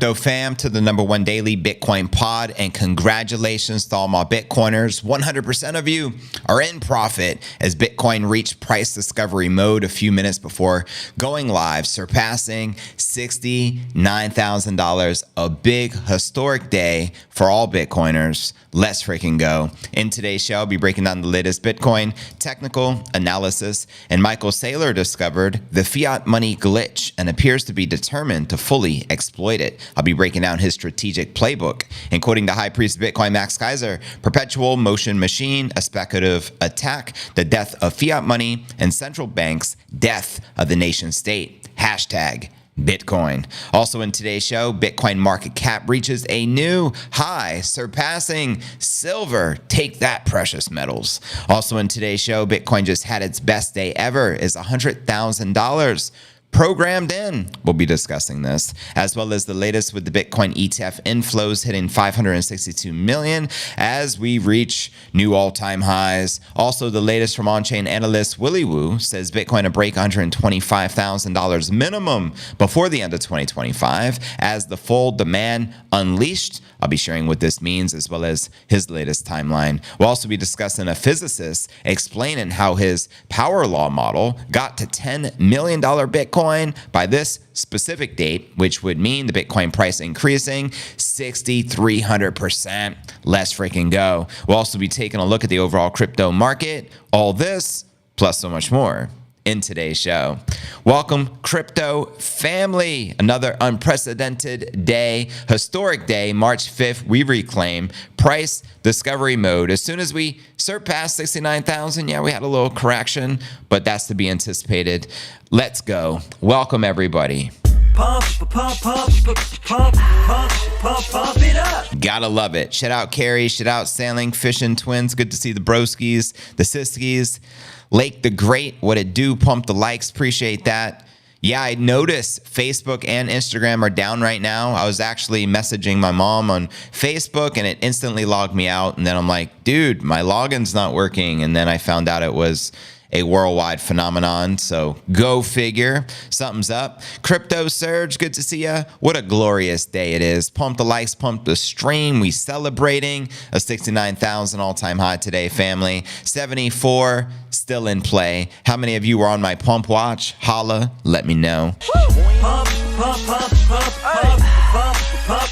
So fam, to the #1 daily Bitcoin pod, and congratulations to all my Bitcoiners. 100% of you are in profit as Bitcoin reached price discovery mode a few minutes before going live, surpassing $69,000, a big historic day for all Bitcoiners. Let's freaking go. In today's show, I'll be breaking down the latest Bitcoin technical analysis, and Michael Saylor discovered the fiat money glitch and appears to be determined to fully exploit it. I'll be breaking down his strategic playbook and quoting the High Priest of Bitcoin, Max Kaiser, perpetual motion machine, a speculative attack, the death of fiat money, and central banks' death of the nation state. Hashtag Bitcoin. Also in today's show, Bitcoin market cap reaches a new high, surpassing silver. Take that, precious metals. Also in today's show, Bitcoin just had its best day ever, is $100,000 programmed in. We'll be discussing this, as well as the latest with the Bitcoin ETF inflows hitting 562 million as we reach new all-time highs. Also, the latest from on-chain analyst Willy says Bitcoin to break $125,000 minimum before the end of 2025 as the full demand unleashed. I'll be sharing what this means, as well as his latest timeline. We'll also be discussing a physicist explaining how his power law model got to $10 million Bitcoin by this specific date, which would mean the Bitcoin price increasing 6,300%. Let's freaking go. We'll also be taking a look at the overall crypto market. All this, plus so much more, in today's show. Welcome, crypto family. Another unprecedented day, historic day, March 5th. We reclaim price discovery mode. As soon as we surpassed 69,000, yeah, we had a little correction, but that's to be anticipated. Let's go. Welcome, everybody. Pump it up. Gotta love it. Shout out Carrie, shout out Sailing Fishing Twins. Good to see the broskies, the siskies. Lake the Great, what it do? Pump the likes, appreciate that. Yeah, I noticed Facebook and Instagram are down right now. I was actually messaging my mom on Facebook and it instantly logged me out. And then I'm like, dude, my login's not working. And then I found out it was a worldwide phenomenon. So go figure, something's up. Crypto Surge, good to see ya. What a glorious day it is. Pump the likes, pump the stream. We celebrating a 69,000 all-time high today, family. 74 still in play. How many of you were on my pump watch? Holla, let me know.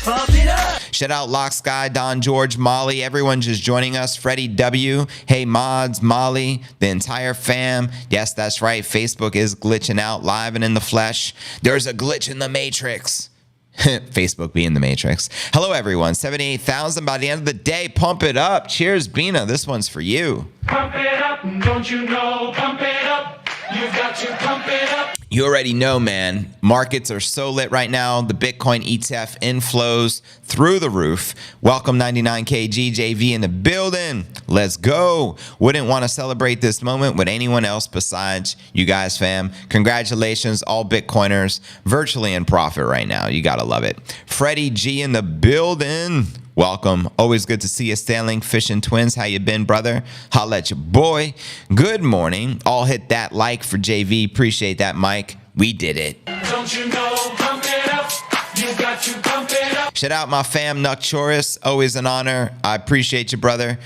Pump it up. Shout out Lock Sky, Don George, Molly, everyone just joining us. Freddie W. Hey Mods, Molly, the entire fam. Yes, that's right. Facebook is glitching out live and in the flesh. There's a glitch in the matrix. Facebook being the matrix. Hello, everyone. 78,000 by the end of the day. Pump it up. Cheers, Bina. This one's for you. Pump it up. Don't you know? Pump it up. You've got to pump it up. You already know, man. Markets are so lit right now. The Bitcoin ETF inflows through the roof. Welcome 99KG JV in the building. Let's go. Wouldn't want to celebrate this moment with anyone else besides you guys, fam. Congratulations, all Bitcoiners. Virtually in profit right now. You got to love it. Freddie G in the building. Welcome. Always good to see you, Stanley Fishing Twins. How you been, brother? Holla at your boy. Good morning. All hit that like for JV. Appreciate that, Mike. We did it. Don't you know? Pump it up. You got to pump it up. Shout out my fam, Nocturus. Always an honor. I appreciate you, brother.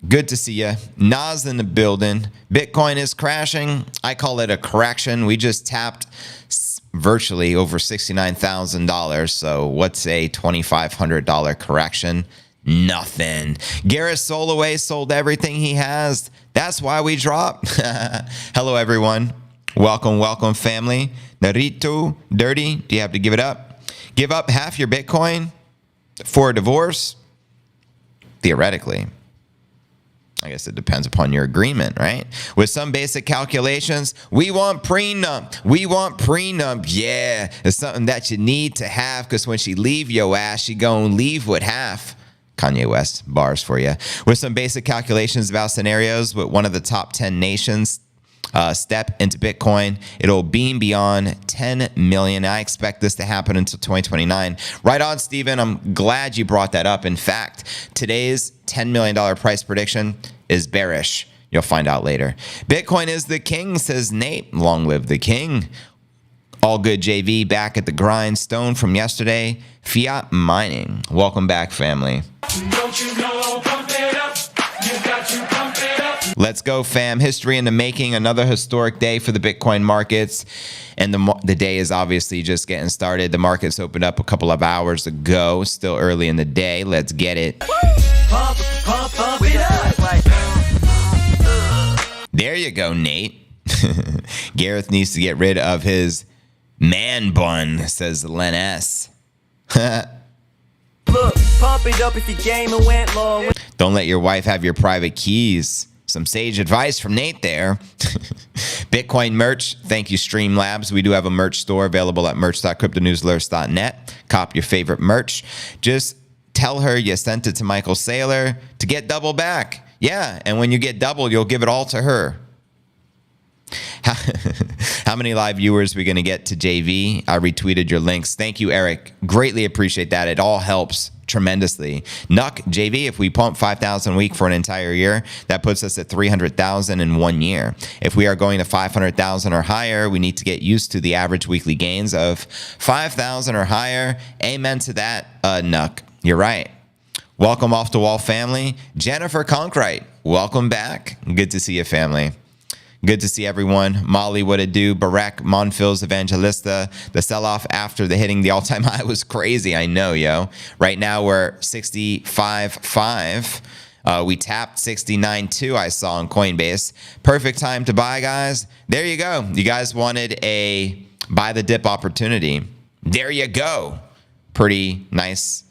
Good to see you. Nas in the building. Bitcoin is crashing. I call it a correction. We just tapped virtually over $69,000. So what's a $2,500 correction? Nothing. Gareth Soloway sold everything he has. That's why we dropped. Hello, everyone. Welcome, welcome, family. Narito, Dirty, do you have to give it up? Give up half your Bitcoin for a divorce? Theoretically. I guess it depends upon your agreement, right? With some basic calculations, we want prenup. We want prenup. Yeah, it's something that you need to have because when she leave your ass, she gonna leave with half. Kanye West bars for you. With some basic calculations about scenarios with one of the top 10 nations step into Bitcoin, it'll beam beyond 10 million. I expect this to happen until 2029. Right on, Steven. I'm glad you brought that up. In fact, today's $10 million price prediction is bearish. You'll find out later. Bitcoin is the king, says Nate. Long live the king. All good, JV, back at the grindstone from yesterday. Fiat mining. Welcome back, family. Don't you know, pump it up. You got to pump it up. Let's go, fam. History in the making. Another historic day for the Bitcoin markets. And the day is obviously just getting started. The markets opened up a couple of hours ago. Still early in the day. Let's get it. Pump it up. There you go, Nate. Gareth needs to get rid of his man bun, says Len S. Look, pump it up if your game went long. Don't let your wife have your private keys. Some sage advice from Nate there. Bitcoin merch. Thank you, Streamlabs. We do have a merch store available at merch.cryptonewsalerts.net. Cop your favorite merch. Just tell her you sent it to Michael Saylor to get double back. Yeah, and when you get double, you'll give it all to her. How many live viewers are we going to get to JV? I retweeted your links. Thank you, Eric. Greatly appreciate that. It all helps tremendously. Nuck, JV, if we pump 5,000 a week for an entire year, that puts us at 300,000 in 1 year. If we are going to 500,000 or higher, we need to get used to the average weekly gains of 5,000 or higher. Amen to that, Nuck. You're right. Welcome off the wall, family. Jennifer Conkright, welcome back. Good to see you, family. Good to see everyone. Molly, what it do? Barak, Monfils, Evangelista. The sell-off after the hitting the all-time high was crazy. I know, yo. Right now we're 65.5. We tapped 69.2, I saw on Coinbase. Perfect time to buy, guys. There you go. You guys wanted a buy the dip opportunity. There you go. Pretty nice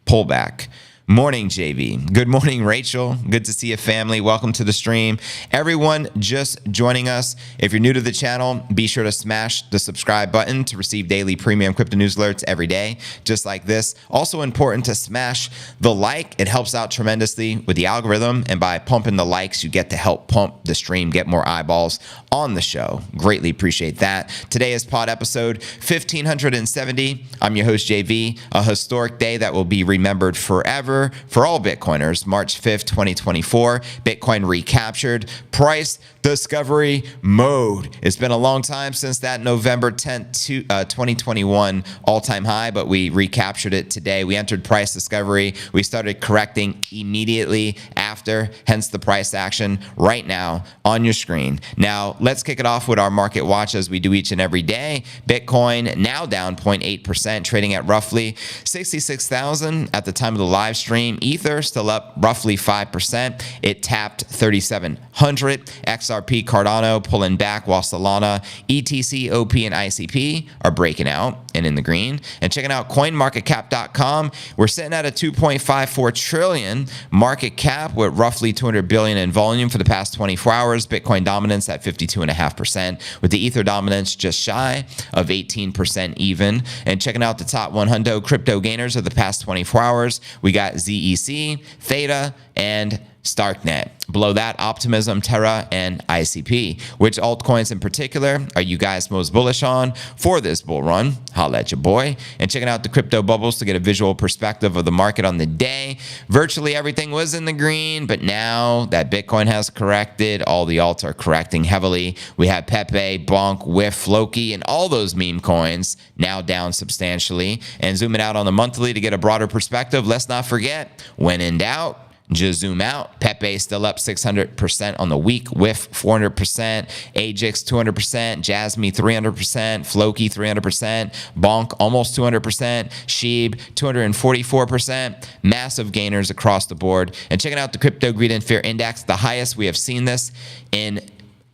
pullback. Morning, JV. Good morning, Rachel. Good to see you, family. Welcome to the stream. Everyone just joining us. If you're new to the channel, be sure to smash the subscribe button to receive daily premium crypto news alerts every day, just like this. Also important to smash the like. It helps out tremendously with the algorithm, and by pumping the likes, you get to help pump the stream, get more eyeballs on the show. Greatly appreciate that. Today is pod episode 1570. I'm your host, JV. A historic day that will be remembered forever for all Bitcoiners. March 5th, 2024, Bitcoin recaptured price discovery mode. It's been a long time since that November 10th, 2021 all-time high, but we recaptured it today. We entered price discovery. We started correcting immediately after, hence the price action right now on your screen. Now, let's kick it off with our market watch as we do each and every day. Bitcoin now down 0.8%, trading at roughly 66,000 at the time of the live stream. Ether still up roughly 5%. It tapped 3,700. XRP Cardano pulling back while Solana, ETC, OP, and ICP are breaking out and in the green. And checking out coinmarketcap.com, we're sitting at a 2.54 trillion market cap with roughly 200 billion in volume for the past 24 hours. Bitcoin dominance at 52.5%, with the Ether dominance just shy of 18% even. And checking out the top 100 crypto gainers of the past 24 hours, we got ZEC, Theta, and Starknet. Below that, Optimism, Terra, and ICP. Which altcoins in particular are you guys most bullish on for this bull run? Holla at your boy. And checking out the crypto bubbles to get a visual perspective of the market on the day. Virtually everything was in the green, but now that Bitcoin has corrected, all the alts are correcting heavily. We have Pepe, Bonk, Whiff, Loki, and all those meme coins now down substantially. And zooming out on the monthly to get a broader perspective, let's not forget, when in doubt, just zoom out. Pepe still up 600% on the week. Whiff 400%. Ajax 200%. Jasmy 300%. Floki 300%. Bonk almost 200%. Sheeb 244%. Massive gainers across the board. And checking out the Crypto Greed and Fear Index, the highest we have seen this in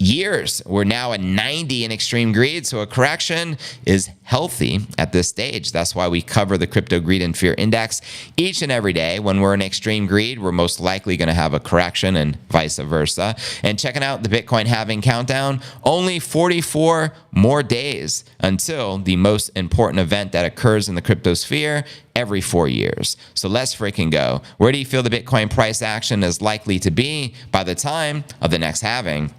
years. We're now at 90 in extreme greed, so a correction is healthy at this stage. That's why we cover the Crypto Greed and Fear Index each and every day. When we're in extreme greed, we're most likely going to have a correction and vice versa. And checking out the Bitcoin halving countdown, only 44 more days until the most important event that occurs in the crypto sphere every 4 years. So let's freaking go. Where do you feel the Bitcoin price action is likely to be by the time of the next halving?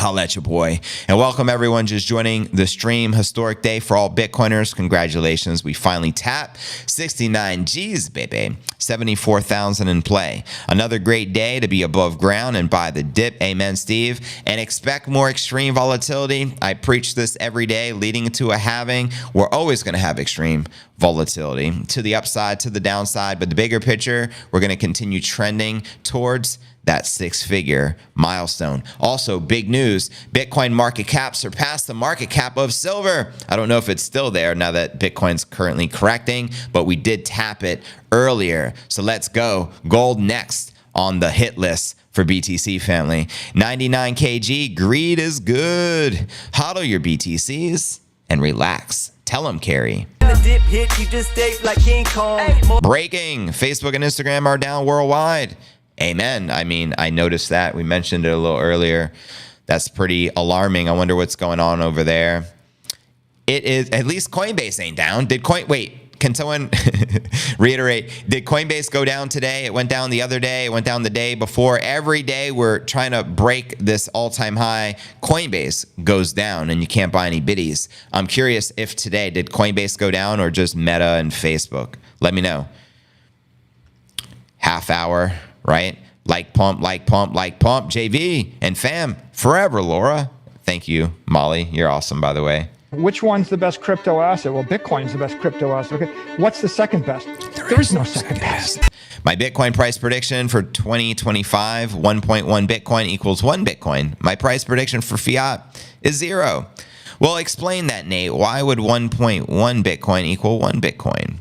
Holla at your boy. And welcome everyone just joining the stream. Historic day for all Bitcoiners. Congratulations. We finally tapped 69 G's, baby. 74,000 in play. Another great day to be above ground and buy the dip. Amen, Steve. And expect more extreme volatility. I preach this every day leading to a halving. We're always going to have extreme volatility to the upside, to the downside. But the bigger picture, we're going to continue trending towards that six-figure milestone. Also, big news, Bitcoin market cap surpassed the market cap of silver. I don't know if it's still there now that Bitcoin's currently correcting, but we did tap it earlier. So let's go. Gold next on the hit list for BTC family. 99 kg, greed is good. Hodl your BTCs and relax. Tell them, Carrie. The dip hit, you just stay like King Kong. Breaking, Facebook and Instagram are down worldwide. Amen. I mean, I noticed that. We mentioned it a little earlier. That's pretty alarming. I wonder what's going on over there. It is, at least Coinbase ain't down. Can someone reiterate? Did Coinbase go down today? It went down the other day. It went down the day before. Every day we're trying to break this all-time high. Coinbase goes down and you can't buy any biddies. I'm curious if today, did Coinbase go down or just Meta and Facebook? Let me know. Half hour. Right? Like pump, JV and fam forever, Laura. Thank you, Molly. You're awesome, by the way. Which one's the best crypto asset? Well, Bitcoin's the best crypto asset. Okay. What's the second best? There is no second best. My Bitcoin price prediction for 2025, 1.1 Bitcoin equals 1 Bitcoin. My price prediction for fiat is 0. Well, explain that, Nate. Why would 1.1 Bitcoin equal 1 Bitcoin?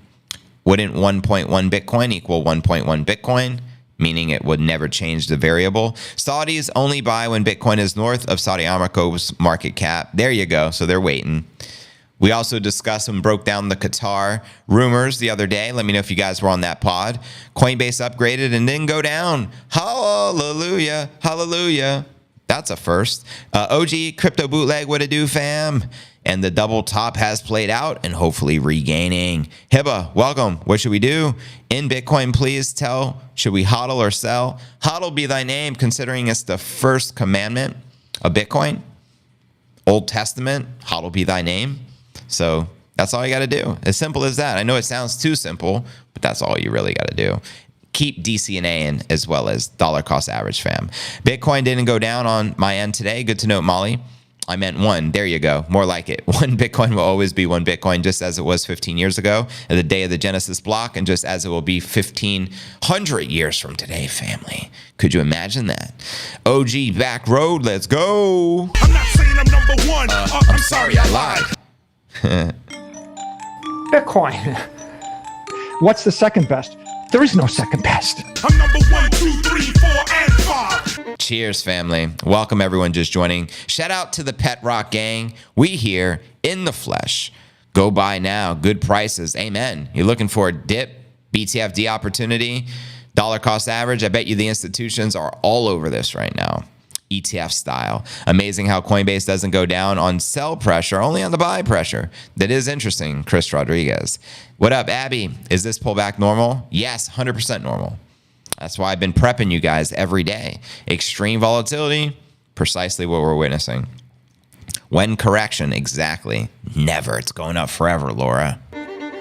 Wouldn't 1.1 Bitcoin equal 1.1 Bitcoin? Meaning it would never change the variable. Saudis only buy when Bitcoin is north of Saudi Aramco's market cap. There you go. So they're waiting. We also discussed and broke down the Qatar rumors the other day. Let me know if you guys were on that pod. Coinbase upgraded and didn't go down. Hallelujah. Hallelujah. That's a first. OG Crypto Bootleg, what it do, fam? And the double top has played out and hopefully regaining. Hiba, welcome. What should we do? In Bitcoin, please tell, should we hodl or sell? Hodl be thy name, considering it's the first commandment of Bitcoin. Old Testament, hodl be thy name. So that's all you got to do. As simple as that. I know it sounds too simple, but that's all you really got to do. Keep DCNA in as well as dollar cost average, fam. Bitcoin didn't go down on my end today. Good to note, Molly. I meant 1. There you go. More like it. 1 Bitcoin will always be 1 Bitcoin, just as it was 15 years ago at the day of the Genesis block, and just as it will be 1,500 years from today, family. Could you imagine that? OG back road. Let's go. I'm not saying I'm number one. I'm sorry, I lied. Bitcoin. What's the second best? There is no second best. I'm number 1, 2, 3, 4, and 5. Cheers, family. Welcome, everyone just joining. Shout out to the Pet Rock gang. We here in the flesh. Go buy now. Good prices. Amen. You're looking for a dip, BTFD opportunity, dollar cost average. I bet you the institutions are all over this right now. ETF style. Amazing how Coinbase doesn't go down on sell pressure, only on the buy pressure. That is interesting. Chris Rodriguez. What up, Abby? Is this pullback normal? Yes, 100% normal. That's why I've been prepping you guys every day. Extreme volatility, precisely what we're witnessing. When correction, exactly. Never. It's going up forever, Laura.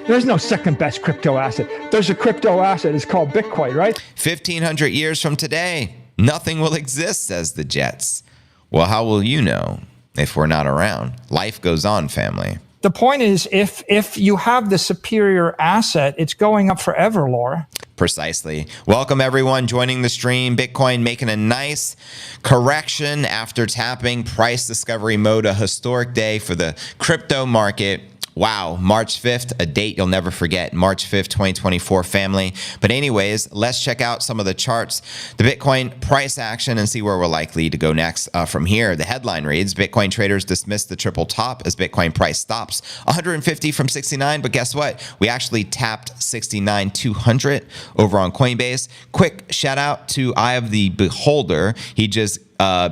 There's no second best crypto asset. There's a crypto asset. It's called Bitcoin, right? 1,500 years from today, nothing will exist, says the Jets. Well, how will you know if we're not around? Life goes on, family. The point is, if you have the superior asset, it's going up forever, Laura. Precisely. Welcome, everyone, joining the stream. Bitcoin making a nice correction after tapping price discovery mode, a historic day for the crypto market. Wow, March 5th, a date you'll never forget, March 5th, 2024, family. But anyways, let's check out some of the charts, the Bitcoin price action, and see where we're likely to go next from here. The headline reads, Bitcoin traders dismiss the triple top as Bitcoin price stops 150 from 69. But guess what? We actually tapped 69,200 over on Coinbase. Quick shout out to Eye of the Beholder. He just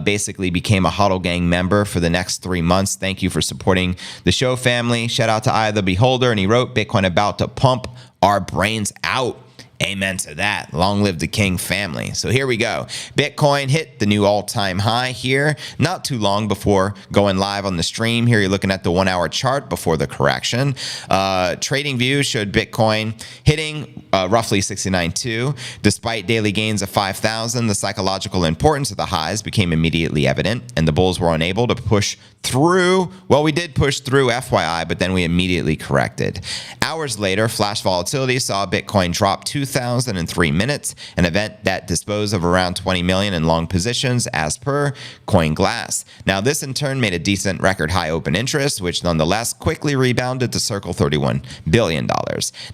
basically became a HODL Gang member for the next 3 months. Thank you for supporting the show, family. Shout out to Eye of the Beholder. And he wrote, Bitcoin about to pump our brains out. Amen to that. Long live the King family. So here we go. Bitcoin hit the new all-time high here not too long before going live on the stream. Here you're looking at the 1-hour chart before the correction. Trading views showed Bitcoin hitting roughly 69.2. Despite daily gains of 5,000, the psychological importance of the highs became immediately evident, and the bulls were unable to push through. Well, we did push through, FYI, but then we immediately corrected. Hours later, flash volatility saw Bitcoin drop 2,003 minutes, an event that disposed of around 20 million in long positions as per CoinGlass. Now, this in turn made a decent record high open interest, which nonetheless quickly rebounded to circle $31 billion.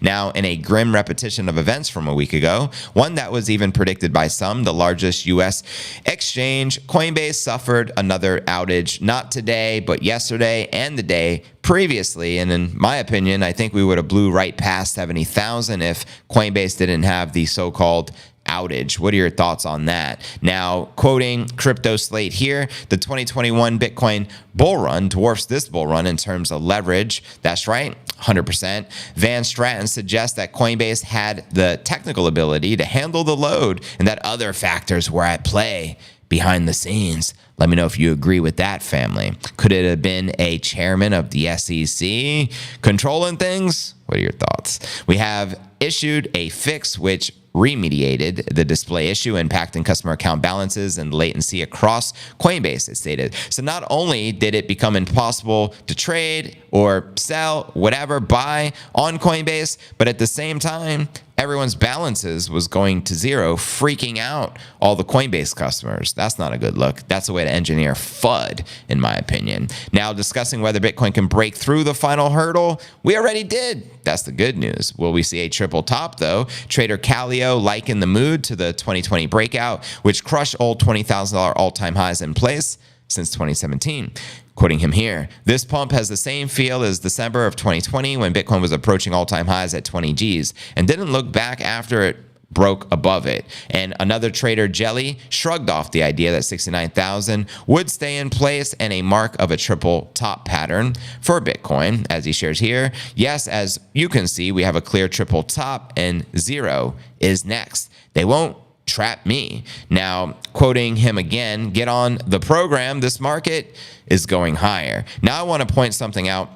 Now, in a grim repetition of events from a week ago, one that was even predicted by some, the largest U.S. exchange, Coinbase suffered another outage, not today, but yesterday and the day previously. And in my opinion, I think we would have blew right past 70,000 if Coinbase didn't have the so-called outage. What are your thoughts on that? Now, quoting Crypto Slate here, the 2021 Bitcoin bull run dwarfs this bull run in terms of leverage. That's right, 100%. Van Stratton suggests that Coinbase had the technical ability to handle the load and that other factors were at play behind the scenes. Let me know if you agree with that, family. Could it have been a chairman of the SEC controlling things? What are your thoughts? We have issued a fix which remediated the display issue impacting customer account balances and latency across Coinbase, it stated. So not only did it become impossible to trade or sell, whatever, buy on Coinbase, but at the same time, everyone's balances was going to zero, freaking out all the Coinbase customers. That's not a good look. That's a way to engineer FUD, in my opinion. Now, discussing whether Bitcoin can break through the final hurdle, we already did. That's the good news. Will we see a triple top, though? Trader Callio likened the mood to the 2020 breakout, which crushed old $20,000 all-time highs in place since 2017. Quoting him here, this pump has the same feel as December of 2020 when Bitcoin was approaching all-time highs at 20 Gs and didn't look back after it broke above it. And another trader, Jelly, shrugged off the idea that 69,000 would stay in place and a mark of a triple top pattern for Bitcoin, as he shares here. Yes, as you can see, we have a clear triple top and zero is next. They won't trap me. Now, quoting him again, get on the program. This market is going higher. Now, I want to point something out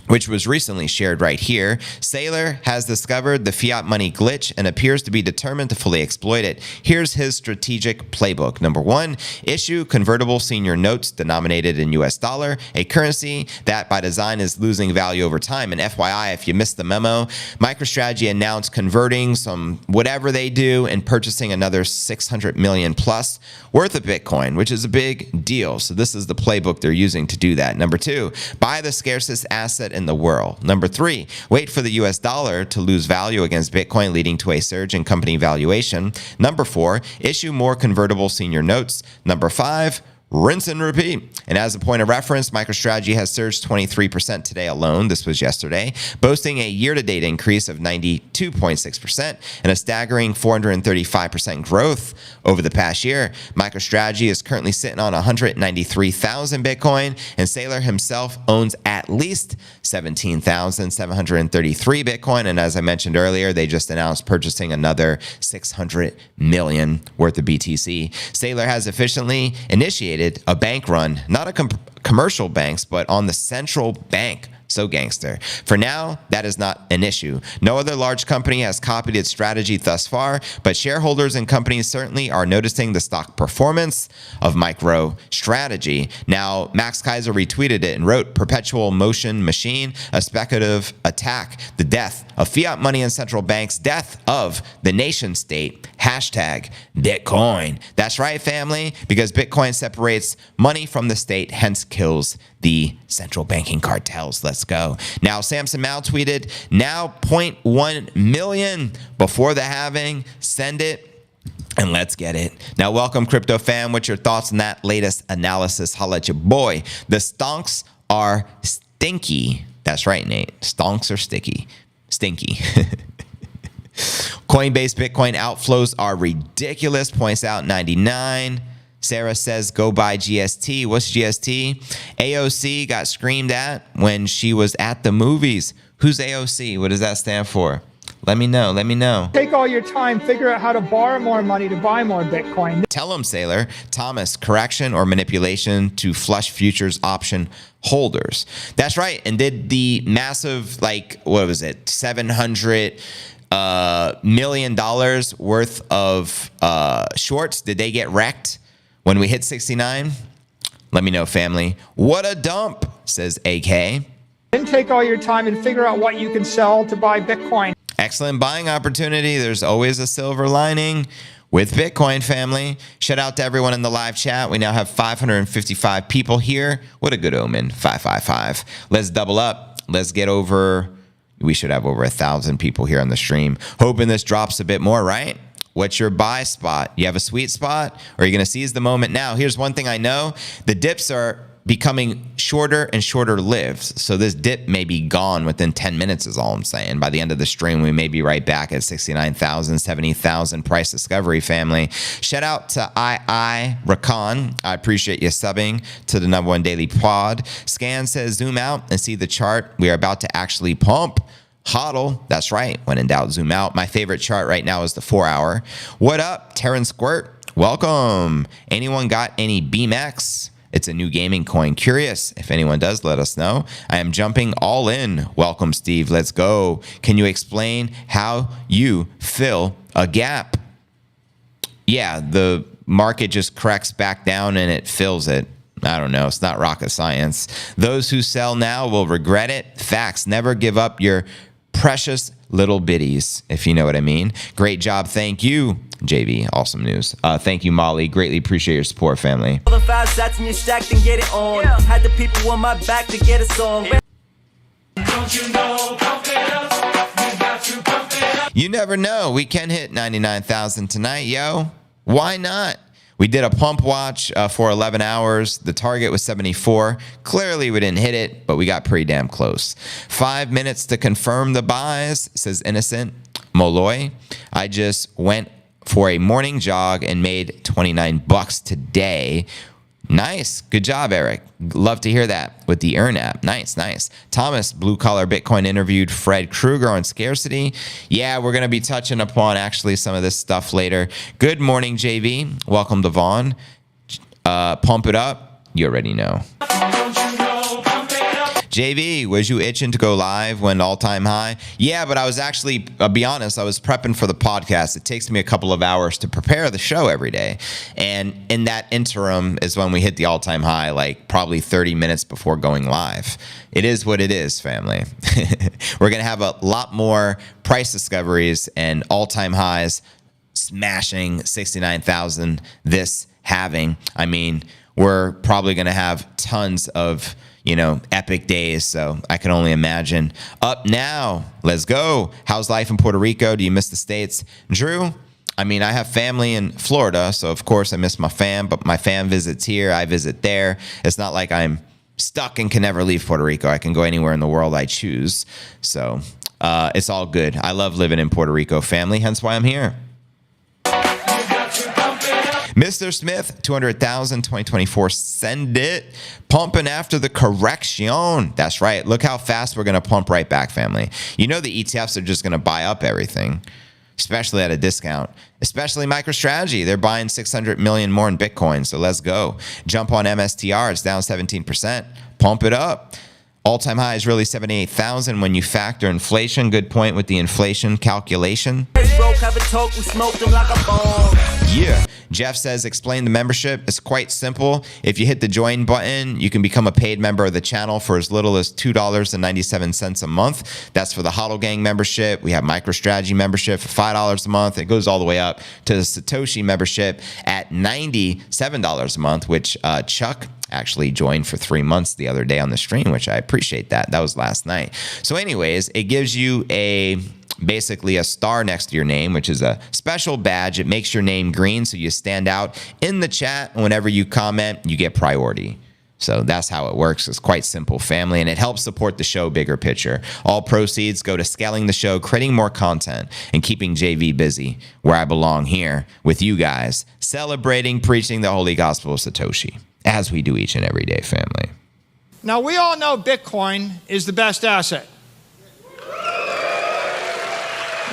which was recently shared right here. Saylor has discovered the fiat money glitch and appears to be determined to fully exploit it. Here's his strategic playbook. Number one, issue convertible senior notes denominated in US dollar, a currency that by design is losing value over time. And FYI, if you missed the memo, MicroStrategy announced converting some whatever they do and purchasing another 600 million plus worth of Bitcoin, which is a big deal. So this is the playbook they're using to do that. Number two, buy the scarcest asset in the world. Number three, wait for the US dollar to lose value against Bitcoin, leading to a surge in company valuation. Number four, issue more convertible senior notes. Number five, rinse and repeat. And as a point of reference, MicroStrategy has surged 23% today alone. This was yesterday, boasting a year-to-date increase of 92.6% and a staggering 435% growth over the past year. MicroStrategy is currently sitting on 193,000 Bitcoin, and Saylor himself owns at least 17,733 Bitcoin. And as I mentioned earlier, they just announced purchasing another 600 million worth of BTC. Saylor has efficiently initiated a bank run, not a commercial banks, but on the central bank. So gangster. For now, that is not an issue. No other large company has copied its strategy thus far, but shareholders and companies certainly are noticing the stock performance of MicroStrategy. Now, Max Kaiser retweeted it and wrote, "Perpetual motion machine, a speculative attack, the death of fiat money and central banks, death of the nation state, hashtag Bitcoin." That's right, family, because Bitcoin separates money from the state, hence kills the central banking cartels. Let's go. Now, Samson Mao tweeted, now 0.1 million before the halving. Send it and let's get it. Now, welcome, crypto fam. What's your thoughts on that latest analysis? Holla at your boy. The stonks are stinky. That's right, Nate. Stonks are sticky. Stinky. Coinbase Bitcoin outflows are ridiculous, points out 99. Sarah says, go buy GST. What's GST? AOC got screamed at when she was at the movies. Who's AOC? What does that stand for? Let me know. Let me know. Take all your time, figure out how to borrow more money to buy more Bitcoin. Tell him, Sailor. Thomas, correction or manipulation to flush futures option holders. That's right. And did the massive, like, what was it, $700 million worth of shorts, did they get wrecked when we hit 69? Let me know, family. What a dump, says AK. Then take all your time and figure out what you can sell to buy Bitcoin. Excellent buying opportunity. There's always a silver lining with Bitcoin, family. Shout out to everyone in the live chat. We now have 555 people here. What a good omen. 555. Let's double up. Let's get over. We should have over 1,000 people here on the stream. Hoping this drops a bit more, right? What's your buy spot? You have a sweet spot, or are you going to seize the moment now? Here's one thing I know. The dips are becoming shorter and shorter lived. So this dip may be gone within 10 minutes is all I'm saying. By the end of the stream, we may be right back at 69,000, 70,000 price discovery, family. Shout out to Rakan. I appreciate you subbing to the #1 daily pod. Scan says, zoom out and see the chart. We are about to actually pump. HODL, that's right. When in doubt, zoom out. My favorite chart right now is the 4-hour. What up, Terran Squirt? Welcome. Anyone got any BMX? It's a new gaming coin. Curious. If anyone does, let us know. I am jumping all in. Welcome, Steve. Let's go. Can you explain how you fill a gap? Yeah, the market just cracks back down and it fills it. I don't know. It's not rocket science. Those who sell now will regret it. Facts. Never give up your precious little biddies, if you know what I mean. Great job. Thank you, JV. Awesome news. Thank you, Molly. Greatly appreciate your support, family. More than 5 sats in your stack and get it on. Had the people on my back to get a song. Don't you know, pump it up. You got to pump it up. You never know. We can hit 99,000 tonight, yo. Why not? We did a pump watch for 11 hours. The target was 74. Clearly, we didn't hit it, but we got pretty damn close. 5 minutes to confirm the buys, says Innocent Molloy. I just went for a morning jog and made $29 today. Nice. Good job, Eric. Love to hear that with the Earn app. Nice, nice. Thomas, Blue Collar Bitcoin, interviewed Fred Krueger on scarcity. Yeah, we're going to be touching upon actually some of this stuff later. Good morning, JV. Welcome to Vaughn. Pump it up. You already know. Don't you know, pump it up. JV, was you itching to go live when all-time high? Yeah, but I was actually, I'll be honest, I was prepping for the podcast. It takes me a couple of hours to prepare the show every day. And in that interim is when we hit the all-time high, like probably 30 minutes before going live. It is what it is, family. We're going to have a lot more price discoveries and all-time highs smashing 69,000 this halving. I mean, we're probably going to have tons of epic days. So I can only imagine. Up now, let's go. How's life in Puerto Rico? Do you miss the States? Drew, I mean, I have family in Florida, so of course I miss my fam, but my fam visits here, I visit there. It's not like I'm stuck and can never leave Puerto Rico. I can go anywhere in the world I choose. So it's all good. I love living in Puerto Rico, family, hence why I'm here. Mr. Smith, 200,000, 2024, send it. Pumping after the correction. That's right. Look how fast we're going to pump right back, family. You know the ETFs are just going to buy up everything, especially at a discount, especially MicroStrategy. They're buying 600 million more in Bitcoin, so let's go. Jump on MSTR. It's down 17%. Pump it up. All-time high is really 78,000 when you factor inflation. Good point with the inflation calculation. Yeah. Jeff says, explain the membership. It's quite simple. If you hit the join button, you can become a paid member of the channel for as little as $2.97 a month. That's for the HODL Gang membership. We have MicroStrategy membership for $5 a month. It goes all the way up to the Satoshi membership at $97 a month, which Chuck actually joined for 3 months the other day on the stream, which I appreciate that. That was last night. So anyways, it gives you basically a star next to your name, which is a special badge. It makes your name green so you stand out in the chat. Whenever you comment, you get priority. So that's how it works. It's quite simple, family, and it helps support the show bigger picture. All proceeds go to scaling the show, creating more content, and keeping JV busy where I belong here with you guys, celebrating, preaching the holy gospel of Satoshi, as we do each and every day, family. Now, we all know Bitcoin is the best asset.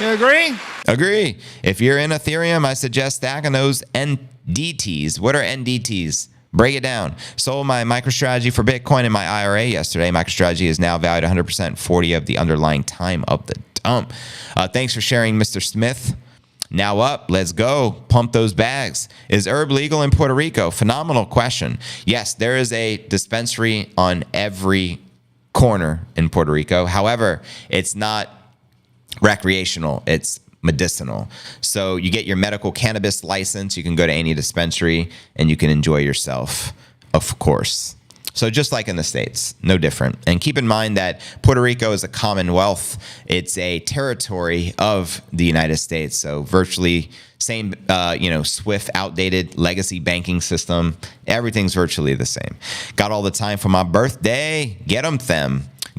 You agree? Agree. If you're in Ethereum, I suggest stacking those NDTs. What are NDTs? Break it down. Sold my MicroStrategy for Bitcoin in my IRA yesterday. MicroStrategy is now valued 100%, 40 of the underlying time of the dump. Thanks for sharing, Mr. Smith. Now up, let's go. Pump those bags. Is herb legal in Puerto Rico? Phenomenal question. Yes, there is a dispensary on every corner in Puerto Rico. However, it's not recreational. It's medicinal. So you get your medical cannabis license. You can go to any dispensary and you can enjoy yourself, of course. So just like in the States, no different. And keep in mind that Puerto Rico is a commonwealth. It's a territory of the United States. So virtually same, SWIFT, outdated legacy banking system. Everything's virtually the same. Got all the time for my birthday. Get them.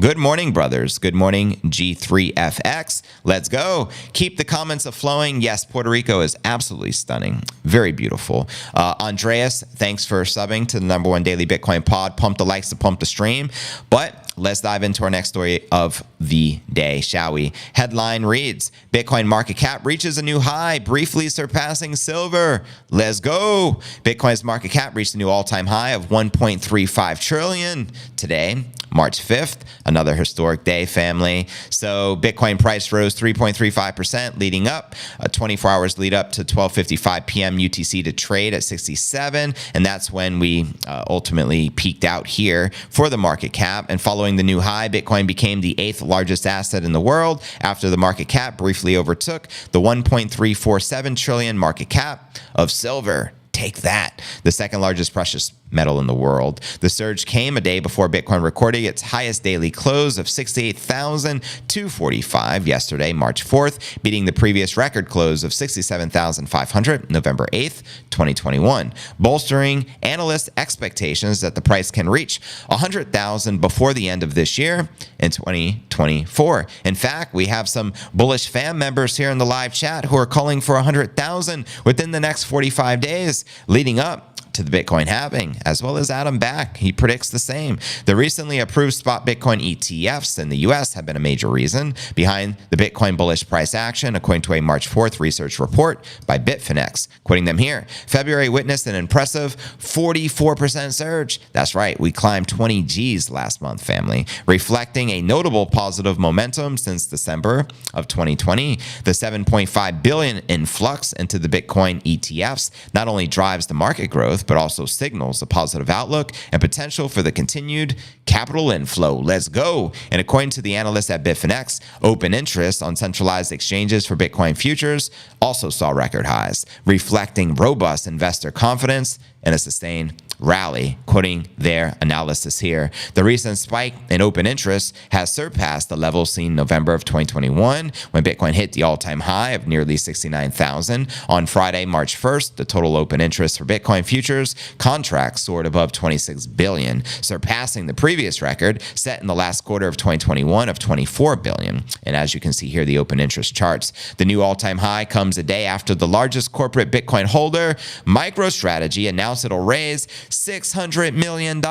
Good morning, brothers. Good morning, G3FX. Let's go. Keep the comments flowing. Yes, Puerto Rico is absolutely stunning. Very beautiful. Andreas, thanks for subbing to the #1 daily Bitcoin pod. Pump the likes to pump the stream. But let's dive into our next story of the day, shall we? Headline reads, Bitcoin market cap reaches a new high, briefly surpassing silver. Let's go. Bitcoin's market cap reached a new all-time high of 1.35 trillion today, March 5th, another historic day, family. So Bitcoin price rose 3.35% leading up, 24 hours lead up to 12:55 p.m. UTC to trade at 67. And that's when we ultimately peaked out here for the market cap. And following the new high, Bitcoin became the 8th largest asset in the world after the market cap briefly overtook the 1.347 trillion market cap of silver. Take that. The second largest precious metal in the world. The surge came a day before Bitcoin recorded its highest daily close of 68,245 yesterday, March 4th, beating the previous record close of 67,500 November 8th, 2021, bolstering analyst expectations that the price can reach 100,000 before the end of this year in 2024. In fact, we have some bullish fan members here in the live chat who are calling for 100,000 within the next 45 days leading up to the Bitcoin halving, as well as Adam Back. He predicts the same. The recently approved spot Bitcoin ETFs in the US have been a major reason behind the Bitcoin bullish price action, according to a March 4th research report by Bitfinex. Quoting them here, February witnessed an impressive 44% surge. That's right, we climbed 20 Gs last month, family, reflecting a notable positive momentum since December of 2020. The 7.5 billion influx into the Bitcoin ETFs not only drives the market growth, but also signals a positive outlook and potential for the continued capital inflow. Let's go. And according to the analysts at Bitfinex, open interest on centralized exchanges for Bitcoin futures also saw record highs, reflecting robust investor confidence and a sustained rally. Quoting their analysis here, the recent spike in open interest has surpassed the level seen November of 2021 when Bitcoin hit the all-time high of nearly 69,000. On Friday, March 1st, the total open interest for Bitcoin futures contracts soared above 26 billion, surpassing the previous record set in the last quarter of 2021 of 24 billion. And as you can see here, the open interest charts, the new all-time high comes a day after the largest corporate Bitcoin holder, MicroStrategy, announced it'll raise $600 million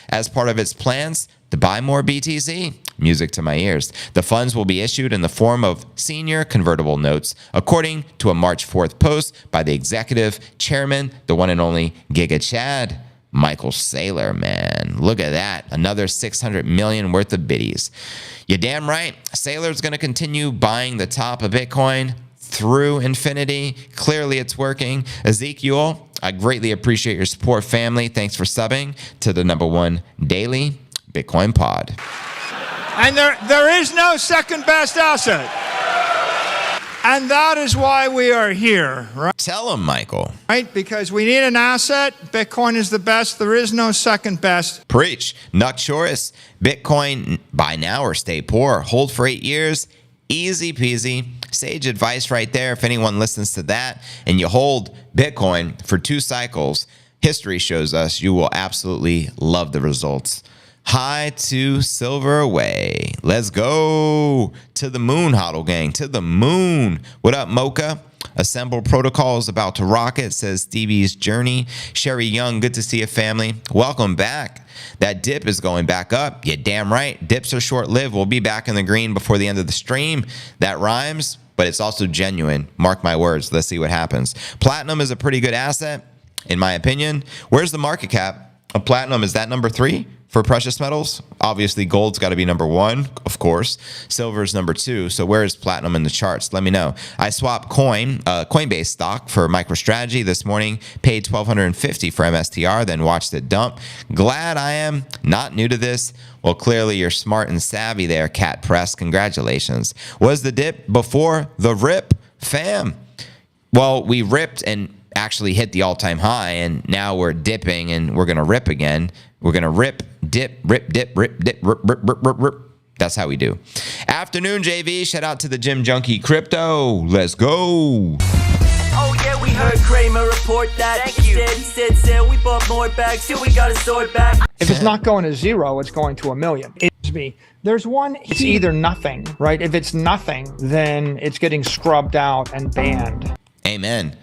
as part of its plans to buy more BTC. Music to my ears. The funds will be issued in the form of senior convertible notes, according to a March 4th post by the executive chairman, the one and only Giga Chad, Michael Saylor, man. Look at that. Another 600 million worth of biddies. You're damn right. Saylor's going to continue buying the top of Bitcoin through infinity. Clearly it's working. Ezekiel, I greatly appreciate your support, family. Thanks for subbing to the #1 daily Bitcoin pod. And there is no second best asset. And that is why we are here, right? Tell him, Michael. Right? Because we need an asset. Bitcoin is the best. There is no second best. Preach. Nocturus, Bitcoin buy now or stay poor. Hold for 8 years. Easy peasy. Sage advice right there. If anyone listens to that and you hold Bitcoin for 2 cycles, history shows us you will absolutely love the results. High to silver away. Let's go to the moon, HODL gang, to the moon. What up, Mocha? Assemble Protocol is about to rocket, says Stevie's Journey. Sherry Young, good to see you, family. Welcome back. That dip is going back up. You're damn right. Dips are short-lived. We'll be back in the green before the end of the stream. That rhymes, but it's also genuine. Mark my words. Let's see what happens. Platinum is a pretty good asset, in my opinion. Where's the market cap of platinum? Is that number 3 for precious metals? Obviously, gold's got to be number 1, of course. Silver's number 2. So where is platinum in the charts? Let me know. I swapped Coinbase stock for MicroStrategy this morning, paid $1,250 for MSTR, then watched it dump. Glad I am not new to this. Well, clearly you're smart and savvy there, Cat Press. Congratulations. Was the dip before the rip, fam? Well, we ripped and actually hit the all-time high, and now we're dipping and we're going to rip again. We're going to rip, dip, rip, dip, rip, dip, rip, rip, rip, rip, rip. That's how we do. Afternoon, JV. Shout out to the Gym Junkie Crypto. Let's go. Oh yeah, we heard Kramer report that. He said, we bought more bags, here we got a sword back. If it's not going to 0, it's going to 1,000,000. It's me. There's one, it's either nothing, right? If it's nothing, then it's getting scrubbed out and banned. Amen.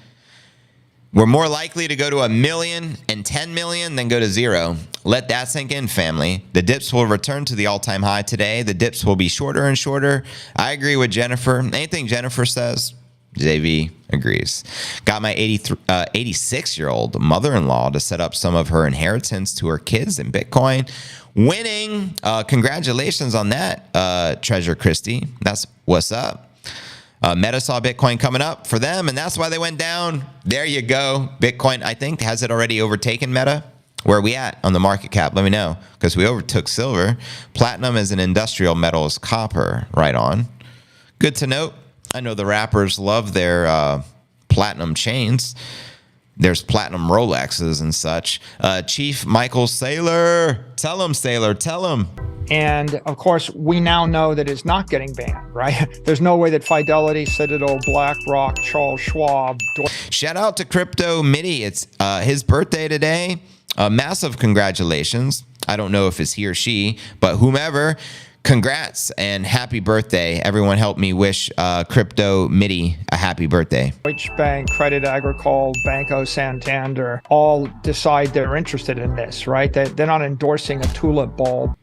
We're more likely to go to 1,000,000 and 10 million than go to 0. Let that sink in, family. The dips will return to the all-time high today. The dips will be shorter and shorter. I agree with Jennifer. Anything Jennifer says, JV agrees. Got my 86-year-old mother-in-law to set up some of her inheritance to her kids in Bitcoin. Winning. Congratulations on that, Treasure Christie. That's what's up. Meta saw Bitcoin coming up for them, and that's why they went down. There you go. Bitcoin, I think, has it already overtaken Meta? Where are we at on the market cap? Let me know, because we overtook silver. Platinum is an industrial metal, is copper. Right on. Good to note. I know the rappers love their platinum chains. There's platinum Rolexes and such. Chief Michael Saylor. Tell him, Saylor. Tell him. And of course, we now know that it's not getting banned, right? There's no way that Fidelity, Citadel, BlackRock, Charles Schwab. Shout out to Crypto Mitty. It's his birthday today. Massive congratulations. I don't know if it's he or she, but whomever, congrats and happy birthday. Everyone help me wish Crypto Mitty a happy birthday. Deutsche Bank, Credit Agricole, Banco Santander all decide they're interested in this, right? They're not endorsing a tulip bulb.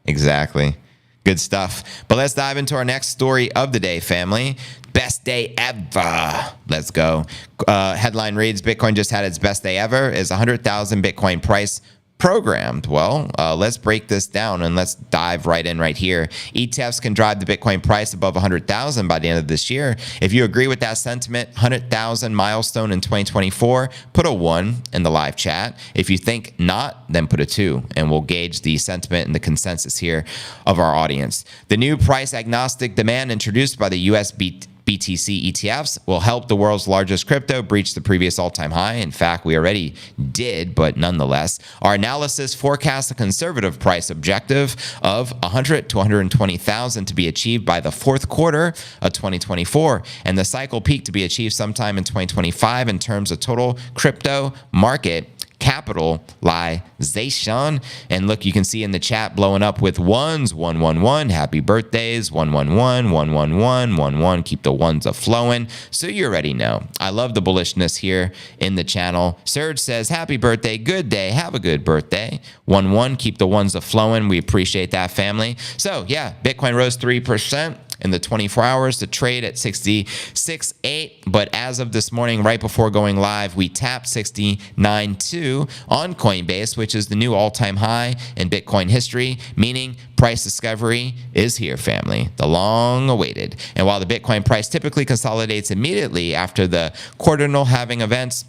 Exactly. Good stuff. But let's dive into our next story of the day, family. Best day ever. Let's go. Headline reads, Bitcoin just had its best day ever. Is 100,000 Bitcoin price programmed? Well, let's break this down and let's dive right in right here. ETFs can drive the Bitcoin price above 100,000 by the end of this year. If you agree with that sentiment, 100,000 milestone in 2024, put a 1 in the live chat. If you think not, then put a 2, and we'll gauge the sentiment and the consensus here of our audience. The new price agnostic demand introduced by the US BTC ETFs will help the world's largest crypto breach the previous all-time high. In fact, we already did, but nonetheless, our analysis forecasts a conservative price objective of 100 to 120,000 to be achieved by the fourth quarter of 2024, and the cycle peak to be achieved sometime in 2025 in terms of total crypto market capitalization. And look, you can see in the chat blowing up with ones, 111, happy birthdays, 111, 111, 11, keep the ones a flowing. So you already know. I love the bullishness here in the channel. Serge says, happy birthday, good day, have a good birthday. 11, keep the ones a flowing. We appreciate that, family. So yeah, Bitcoin rose 3% in the 24 hours to trade at 66.8. But as of this morning, right before going live, we tapped 69.2 on Coinbase, which is the new all-time high in Bitcoin history, meaning price discovery is here, family, the long awaited. And while the Bitcoin price typically consolidates immediately after the quadrennial halving events,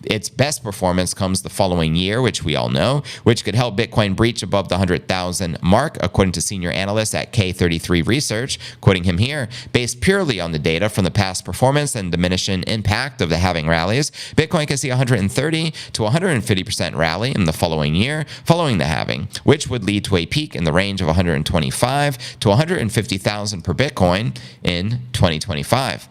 its best performance comes the following year, which we all know, which could help Bitcoin breach above the 100,000 mark, according to senior analyst at K33 Research, quoting him here, based purely on the data from the past performance and diminishing impact of the halving rallies, Bitcoin can see 130 to 150% rally in the following year following the halving, which would lead to a peak in the range of 125 to 150,000 per Bitcoin in 2025.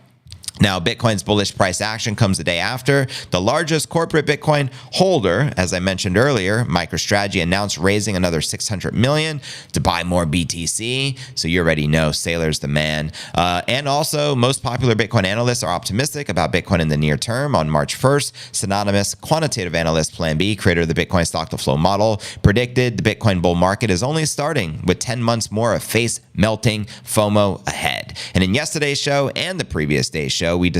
Now, Bitcoin's bullish price action comes the day after. The largest corporate Bitcoin holder, as I mentioned earlier, MicroStrategy, announced raising another $600 million to buy more BTC. So you already know Saylor's the man. And also, most popular Bitcoin analysts are optimistic about Bitcoin in the near term. On March 1st, synonymous quantitative analyst Plan B, creator of the Bitcoin stock-to-flow model, predicted the Bitcoin bull market is only starting with 10 months more of face-melting FOMO ahead. And in yesterday's show and the previous day's show, we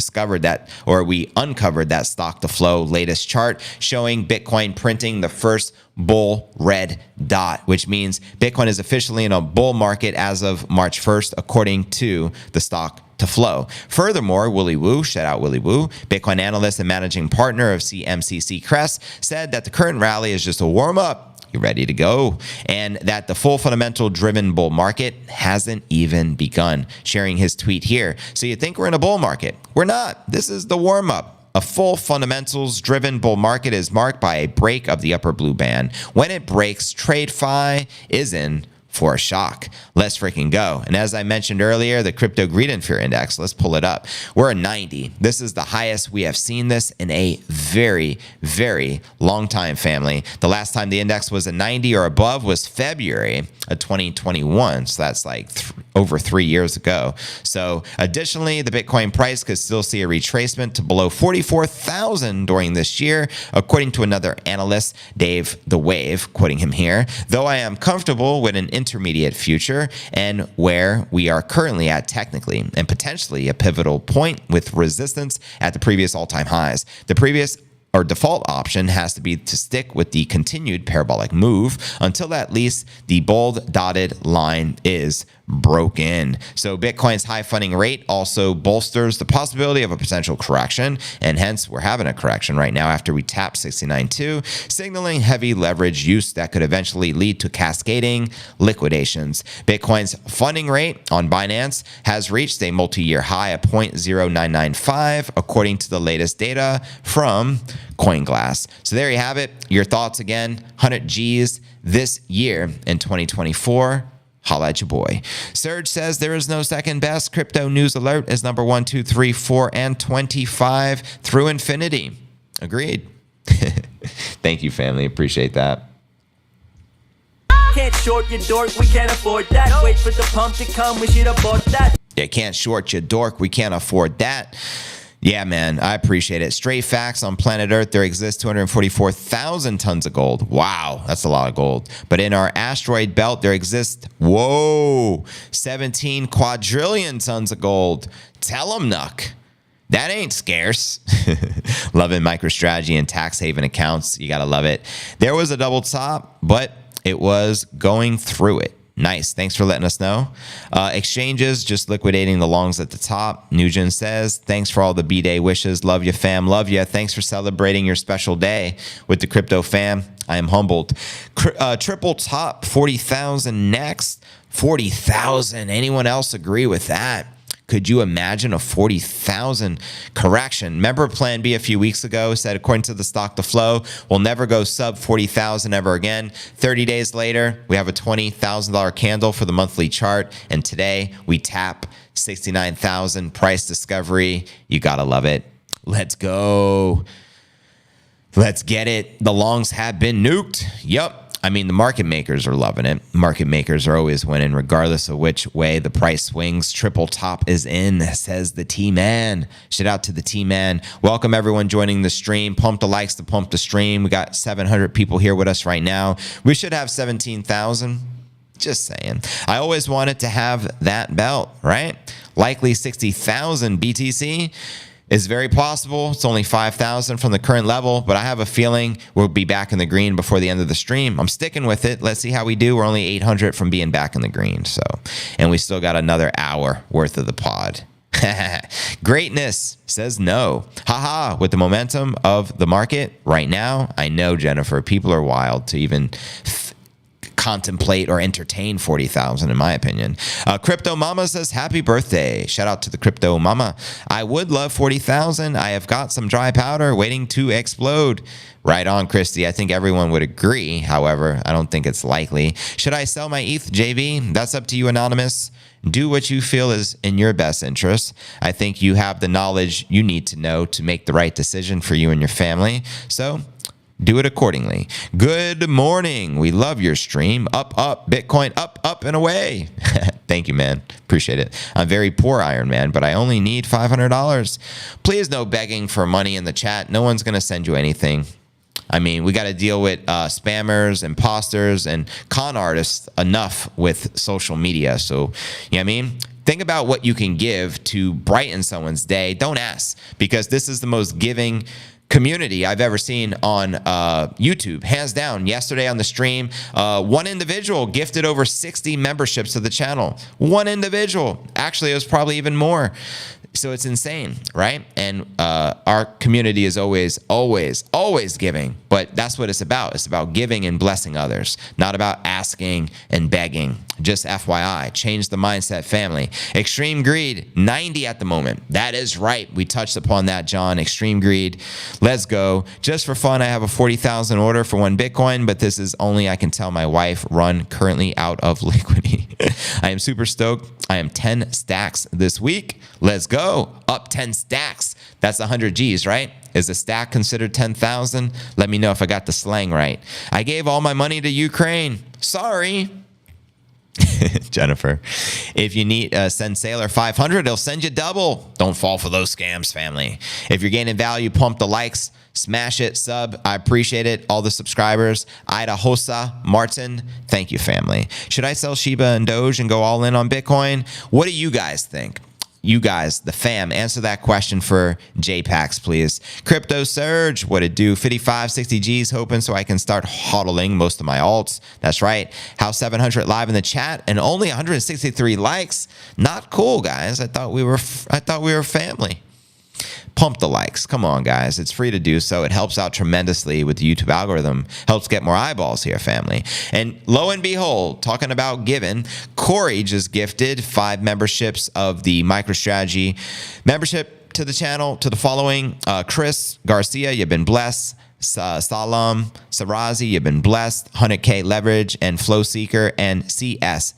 uncovered that stock to flow latest chart showing Bitcoin printing the first bull red dot, which means Bitcoin is officially in a bull market as of March 1st, according to the stock to flow. Furthermore, Willy Woo, shout out Willy Woo, Bitcoin analyst and managing partner of CMCC Crest, said that the current rally is just a warm up. You're ready to go. And that the full fundamental driven bull market hasn't even begun. Sharing his tweet here. So you think we're in a bull market? We're not. This is the warm up. A full fundamentals driven bull market is marked by a break of the upper blue band. When it breaks, TradeFi is in for a shock. Let's freaking go. And as I mentioned earlier, the crypto greed and fear index, let's pull it up. We're at 90. This is the highest we have seen this in a very, very long time, family. The last time the index was a 90 or above was February of 2021. So that's like over 3 years ago. So additionally, the Bitcoin price could still see a retracement to below 44,000 during this year, according to another analyst, Dave the Wave, quoting him here. Though I am comfortable with an intermediate future and where we are currently at technically and potentially a pivotal point with resistance at the previous all-time highs. The previous or default option has to be to stick with the continued parabolic move until at least the bold dotted line is broken. So Bitcoin's high funding rate also bolsters the possibility of a potential correction, and hence we're having a correction right now after we tap 69.2, signaling heavy leverage use that could eventually lead to cascading liquidations. Bitcoin's funding rate on Binance has reached a multi-year high of 0.0995 according to the latest data from CoinGlass. So there you have it. Your thoughts again, 100 G's this year in 2024. Holla at your boy. Serge says there is no second best. Crypto News Alert is number 1, 2, 3, 4, and 25 through infinity. Agreed. Thank you, family. Appreciate that. Can't short your dork, we can't afford that. Wait for the pump to come, we should have bought that. You can't short your dork. We can't afford that. Yeah, man, I appreciate it. Straight facts, on planet Earth, there exists 244,000 tons of gold. Wow, that's a lot of gold. But in our asteroid belt, there exists, 17 quadrillion tons of gold. Tell 'em, Nuck. That ain't scarce. Loving MicroStrategy and tax haven accounts. You got to love it. There was a double top, but it was going through it. Nice. Thanks for letting us know. Exchanges just liquidating the longs at the top. Nugent says, thanks for all the B-Day wishes. Love you, fam. Love you. Thanks for celebrating your special day with the crypto fam. I am humbled. Triple top, 40,000 next. 40,000. Anyone else agree with that? Could you imagine a 40,000 correction? Remember Plan B a few weeks ago said, according to the stock to flow, we'll never go sub 40,000 ever again. 30 days later, we have a $20,000 candle for the monthly chart. And today we tap 69,000 price discovery. You got to love it. Let's go. Let's get it. The longs have been nuked. Yup. I mean, the market makers are loving it. Market makers are always winning, regardless of which way the price swings. Triple top is in, says the T-Man. Shout out to the T-Man. Welcome, everyone joining the stream. Pump the likes to pump the stream. We got 700 people here with us right now. We should have 17,000. Just saying. I always wanted to have that belt, right? Likely 60,000 BTC. Is very possible. It's only 5,000 from the current level, but I have a feeling we'll be back in the green before the end of the stream. I'm sticking with it. Let's see how we do. We're only 800 from being back in the green. So, and we still got another hour worth of the pod. Greatness says no. Haha, with the momentum of the market right now, I know, Jennifer, people are wild to even contemplate or entertain 40,000, in my opinion. Crypto Mama says, happy birthday. Shout out to the Crypto Mama. I would love 40,000. I have got some dry powder waiting to explode. Right on, Christy. I think everyone would agree. However, I don't think it's likely. Should I sell my ETH, JV? That's up to you, Anonymous. Do what you feel is in your best interest. I think you have the knowledge you need to know to make the right decision for you and your family. So do it accordingly. Good morning. We love your stream. Up, up, Bitcoin, up, up, and away. Thank you, man. Appreciate it. I'm very poor, Iron Man, but I only need $500. Please no begging for money in the chat. No one's going to send you anything. I mean, we got to deal with spammers, imposters, and con artists enough with social media. So, you know what I mean? Think about what you can give to brighten someone's day. Don't ask, because this is the most giving community I've ever seen on YouTube, hands down. Yesterday on the stream, one individual gifted over 60 memberships to the channel. One individual. Actually, it was probably even more. So it's insane, right? And our community is always, always, always giving. But that's what it's about. It's about giving and blessing others, not about asking and begging. Just FYI, change the mindset, family. Extreme greed, 90 at the moment. That is right. We touched upon that, John. Extreme greed. Let's go. Just for fun, I have a 40,000 order for 1 Bitcoin, but this is only, I can tell my wife, run currently out of liquidity. I am super stoked. I am 10 stacks this week. Let's go. Up 10 stacks. That's 100 G's, right? Is a stack considered 10,000? Let me know if I got the slang right. I gave all my money to Ukraine. Sorry. Jennifer, if you need send Sailor 500, they'll send you double. Don't fall for those scams, family. If you're gaining value, pump the likes, smash it, sub. I appreciate it. All the subscribers. Ida Hosa, Martin, thank you, family. Should I sell Shiba and Doge and go all in on Bitcoin? What do you guys think? You guys, the fam, answer that question for JPAX, please. Crypto Surge, what it do? 55, 60 G's hoping so I can start hodling most of my alts. That's right. House 700 live in the chat and only 163 likes. Not cool, guys. I thought we were family. Pump the likes. Come on, guys. It's free to do so. It helps out tremendously with the YouTube algorithm. Helps get more eyeballs here, family. And lo and behold, talking about giving, Corey just gifted 5 memberships of the MicroStrategy membership to the channel, to the following. Chris Garcia, you've been blessed. Salam Sarazi, you've been blessed. 100K Leverage and Flow Seeker and CS.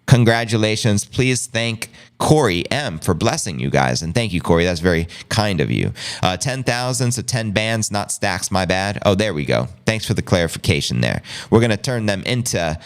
Congratulations. Please thank Corey M for blessing you guys. And thank you, Corey. That's very kind of you. 10,000, so 10 bands, not stacks, my bad. Oh, there we go. Thanks for the clarification there. We're going to turn them into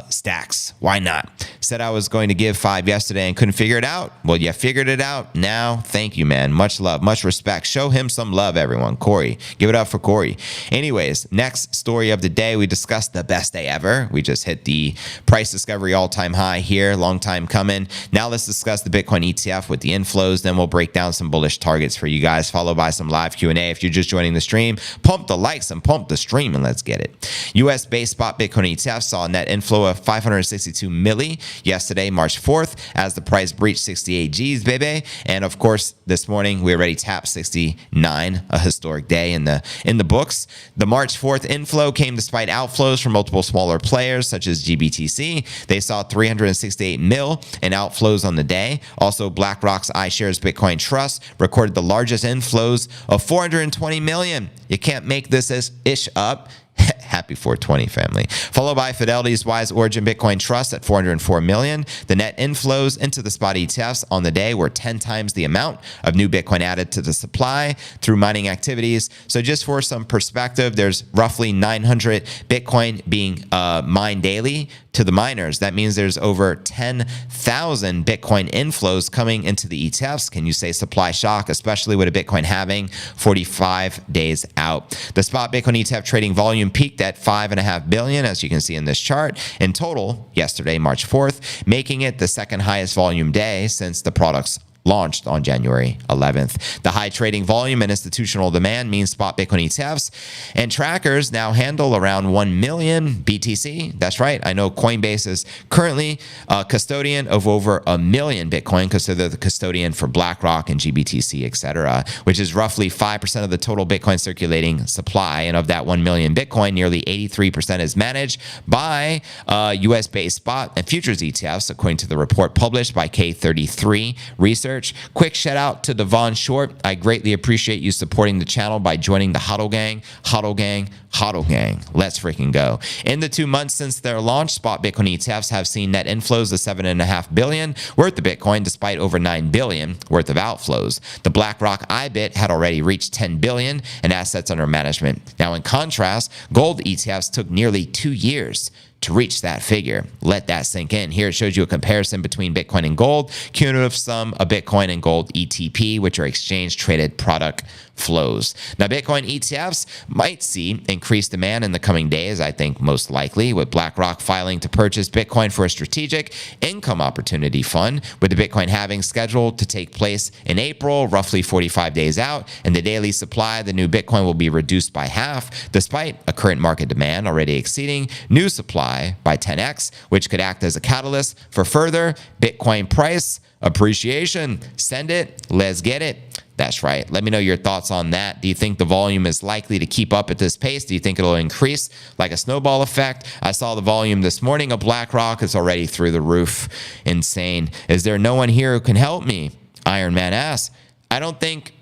stacks. Why not? Said I was going to give 5 yesterday and couldn't figure it out. Well, you figured it out now. Thank you, man. Much love, much respect. Show him some love, everyone. Corey. Give it up for Corey. Anyways, next story of the day, we discussed the best day ever. We just hit the price discovery all-time high here. Long time coming. Now let's discuss the Bitcoin ETF with the inflows. Then we'll break down some bullish targets for you guys, followed by some live Q&A. If you're just joining the stream, pump the likes and pump the stream and let's get it. US-based spot Bitcoin ETF saw a net inflow of 562 milli yesterday, March 4th, as the price breached 68 G's, baby. And of course, this morning we already tapped 69, a historic day in the books. The March 4th inflow came despite outflows from multiple smaller players such as GBTC. They saw 368 mil in outflows on the day. Also, BlackRock's iShares Bitcoin Trust recorded the largest inflows of 420 million. You can't make this ish up. Happy 420, family. Followed by Fidelity's Wise Origin Bitcoin Trust at 404 million. The net inflows into the spot ETFs on the day were 10 times the amount of new Bitcoin added to the supply through mining activities. So just for some perspective, there's roughly 900 Bitcoin being mined daily to the miners. That means there's over 10,000 Bitcoin inflows coming into the ETFs. Can you say supply shock, especially with a Bitcoin halving 45 days out? The spot Bitcoin ETF trading volume peaked at 5.5 billion, as you can see in this chart, in total yesterday, March 4th, making it the second highest volume day since the product's launched on January 11th. The high trading volume and institutional demand means spot Bitcoin ETFs and trackers now handle around 1 million BTC. That's right. I know Coinbase is currently a custodian of over 1 million Bitcoin because they're the custodian for BlackRock and GBTC, etc., which is roughly 5% of the total Bitcoin circulating supply. And of that 1 million Bitcoin, nearly 83% is managed by US-based spot and futures ETFs, according to the report published by K33 Research. Quick shout out to Devon Short. I greatly appreciate you supporting the channel by joining the HODL Gang. HODL Gang, HODL Gang. Let's freaking go. In the 2 months since their launch, spot Bitcoin ETFs have seen net inflows of 7.5 billion worth of Bitcoin, despite over 9 billion worth of outflows. The BlackRock IBIT had already reached 10 billion in assets under management. Now, in contrast, gold ETFs took nearly 2 years to reach that figure. Let that sink in. Here it shows you a comparison between Bitcoin and gold, cumulative sum of Bitcoin and gold ETP, which are exchange traded product flows. Now, Bitcoin ETFs might see increased demand in the coming days, I think most likely, with BlackRock filing to purchase Bitcoin for a strategic income opportunity fund, with the Bitcoin halving scheduled to take place in April, roughly 45 days out, and the daily supply of the new Bitcoin will be reduced by half, despite a current market demand already exceeding new supply by 10x, which could act as a catalyst for further Bitcoin price appreciation. Send it. Let's get it. That's right. Let me know your thoughts on that. Do you think the volume is likely to keep up at this pace? Do you think it'll increase like a snowball effect? I saw the volume this morning of BlackRock. It's already through the roof. Insane. Is there no one here who can help me? Iron Man asks. I don't think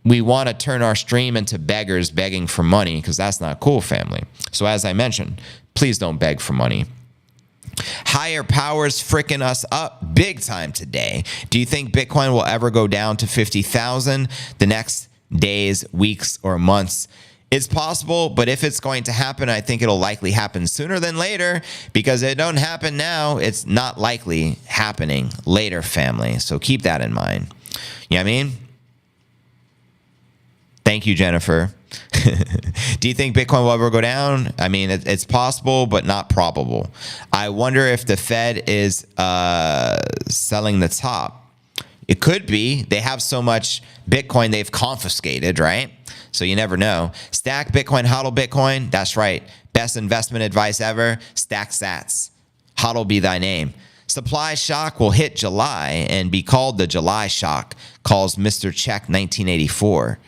we want to turn our stream into beggars begging for money, because that's not cool, family. So as I mentioned, please don't beg for money. Higher powers freaking us up big time today. Do you think Bitcoin will ever go down to 50,000 the next days, weeks, or months? It's possible, but if it's going to happen, I think it'll likely happen sooner than later, because if it don't happen now, it's not likely happening later, family. So keep that in mind. You know what I mean? Thank you, Jennifer. Do you think Bitcoin will ever go down? I mean, it's possible, but not probable. I wonder if the Fed is selling the top. It could be. They have so much Bitcoin they've confiscated, right? So you never know. Stack Bitcoin, hodl Bitcoin. That's right. Best investment advice ever. Stack sats. Hodl be thy name. Supply shock will hit July and be called the July shock, calls Mr. Check 1984.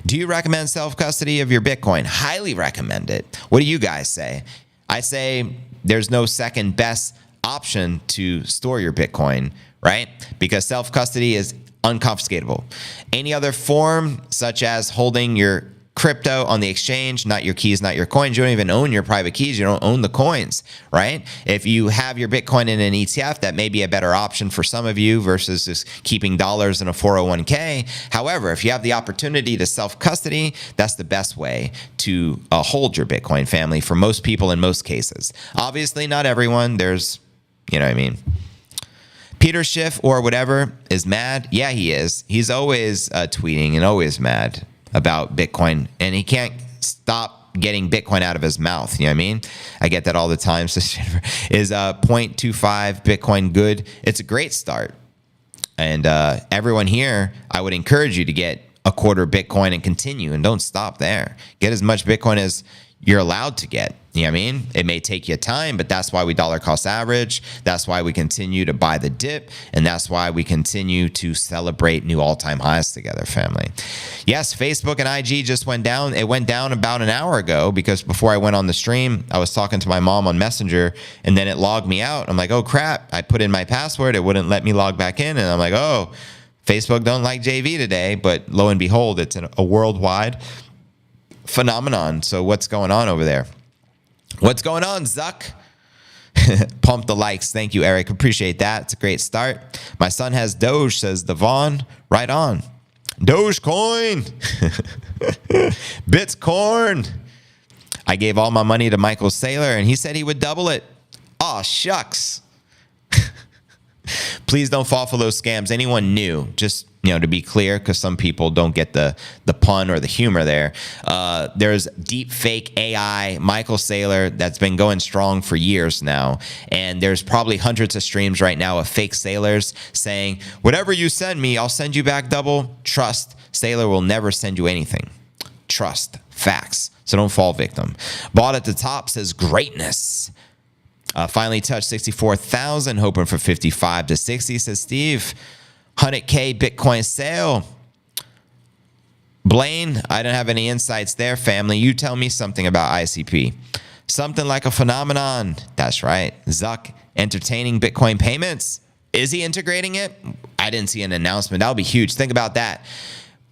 Do you recommend self-custody of your Bitcoin? Highly recommend it. What do you guys say? I say there's no second best option to store your Bitcoin, right? Because self-custody is unconfiscatable. Any other form, such as holding your crypto on the exchange, not your keys, not your coins. You don't even own your private keys. You don't own the coins, right? If you have your Bitcoin in an ETF, that may be a better option for some of you versus just keeping dollars in a 401k. However, if you have the opportunity to self-custody, that's the best way to hold your Bitcoin, family, for most people in most cases. Obviously, not everyone. There's, you know what I mean? Peter Schiff or whatever is mad. Yeah, he is. He's always tweeting and always mad about Bitcoin, and he can't stop getting Bitcoin out of his mouth. You know what I mean? I get that all the time. So is 0.25 Bitcoin good? It's a great start. And everyone here, I would encourage you to get a quarter Bitcoin and continue, and don't stop there. Get as much Bitcoin as you're allowed to get. You know what I mean? It may take you time, but that's why we dollar cost average. That's why we continue to buy the dip. And that's why we continue to celebrate new all-time highs together, family. Yes, Facebook and IG just went down. It went down about an hour ago, because before I went on the stream, I was talking to my mom on Messenger, and then it logged me out. I'm like, oh, crap. I put in my password. It wouldn't let me log back in. And I'm like, oh, Facebook don't like JV today. But lo and behold, it's a worldwide phenomenon. So what's going on over there? What's going on, Zuck? Pump the likes. Thank you, Eric. Appreciate that. It's a great start. My son has Doge, says Devon. Right on. Dogecoin. Bitcoin. I gave all my money to Michael Saylor, and he said he would double it. Aw, shucks. Please don't fall for those scams. Anyone new, just, you know, to be clear, because some people don't get the pun or the humor there. There's deep fake AI, Michael Saylor, that's been going strong for years now. And there's probably hundreds of streams right now of fake Saylors saying, whatever you send me, I'll send you back double. Trust, Saylor will never send you anything. Trust, facts. So don't fall victim. Bought at the top says greatness. Finally touched 64,000, hoping for 55 to 60, says Steve. 100K Bitcoin sale. Blaine, I don't have any insights there, family. You tell me something about ICP. Something like a phenomenon. That's right. Zuck entertaining Bitcoin payments. Is he integrating it? I didn't see an announcement. That would be huge. Think about that.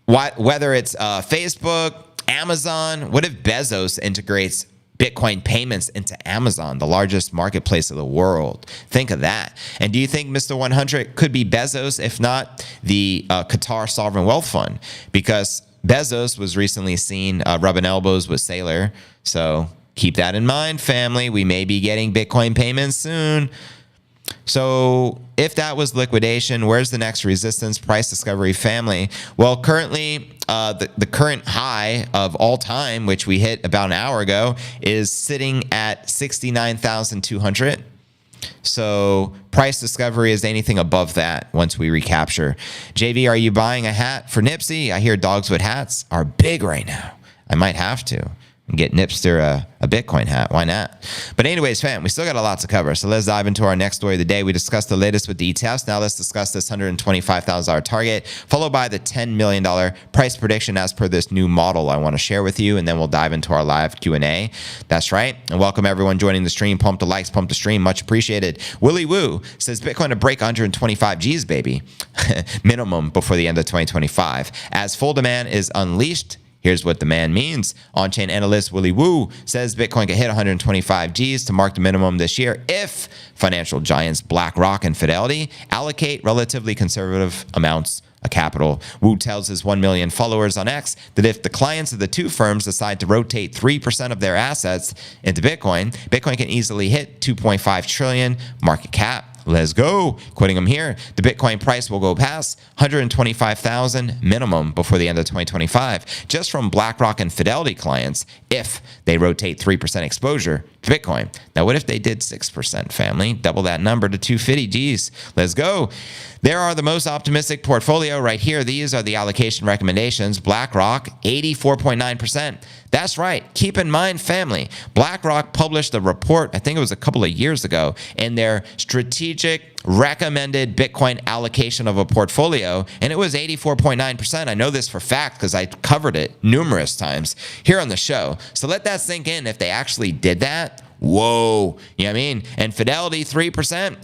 Whether it's Facebook, Amazon, what if Bezos integrates Bitcoin payments into Amazon, the largest marketplace of the world? Think of that. And do you think Mr. 100 could be Bezos, if not the Qatar Sovereign Wealth Fund? Because Bezos was recently seen rubbing elbows with Saylor. So Keep that in mind, family. We may be getting Bitcoin payments soon. So if that was liquidation, where's the next resistance? Price discovery, family. Well, currently, the current high of all time, which we hit about an hour ago, is sitting at 69,200. So price discovery is anything above that once we recapture. JV, are you buying a hat for Nipsey? I hear dogs with hats are big right now. I might have to get Nipster a Bitcoin hat. Why not? But anyways, fam, we still got a lot to cover. So let's dive into our next story of the day. We discussed the latest with the ETFs. Now let's discuss this $125,000 target, followed by the $10 million price prediction as per this new model I want to share with you. And then we'll dive into our live Q&A. That's right. And welcome everyone joining the stream. Pump the likes, pump the stream. Much appreciated. Willy Woo says Bitcoin to break 125 G's, baby. Minimum before the end of 2025. As full demand is unleashed, here's what the man means. On-chain analyst Willy Woo says Bitcoin can hit 125 Gs to mark the minimum this year if financial giants BlackRock and Fidelity allocate relatively conservative amounts of capital. Woo tells his 1 million followers on X that if the clients of the two firms decide to rotate 3% of their assets into Bitcoin, Bitcoin can easily hit 2.5 trillion market cap. Let's go. Quoting him here, the Bitcoin price will go past 125,000 minimum before the end of 2025, just from BlackRock and Fidelity clients if they rotate 3% exposure to Bitcoin. Now, what if they did 6%, family? Double that number to 250 Gs. Let's go. There are the most optimistic portfolio right here. These are the allocation recommendations. BlackRock, 84.9%. That's right. Keep in mind, family, BlackRock published a report, I think it was a couple of years ago, in their strategic recommended Bitcoin allocation of a portfolio, and it was 84.9%. I know this for fact because I covered it numerous times here on the show. So let that sink in. If they actually did that, whoa, you know what I mean? And Fidelity, 3%.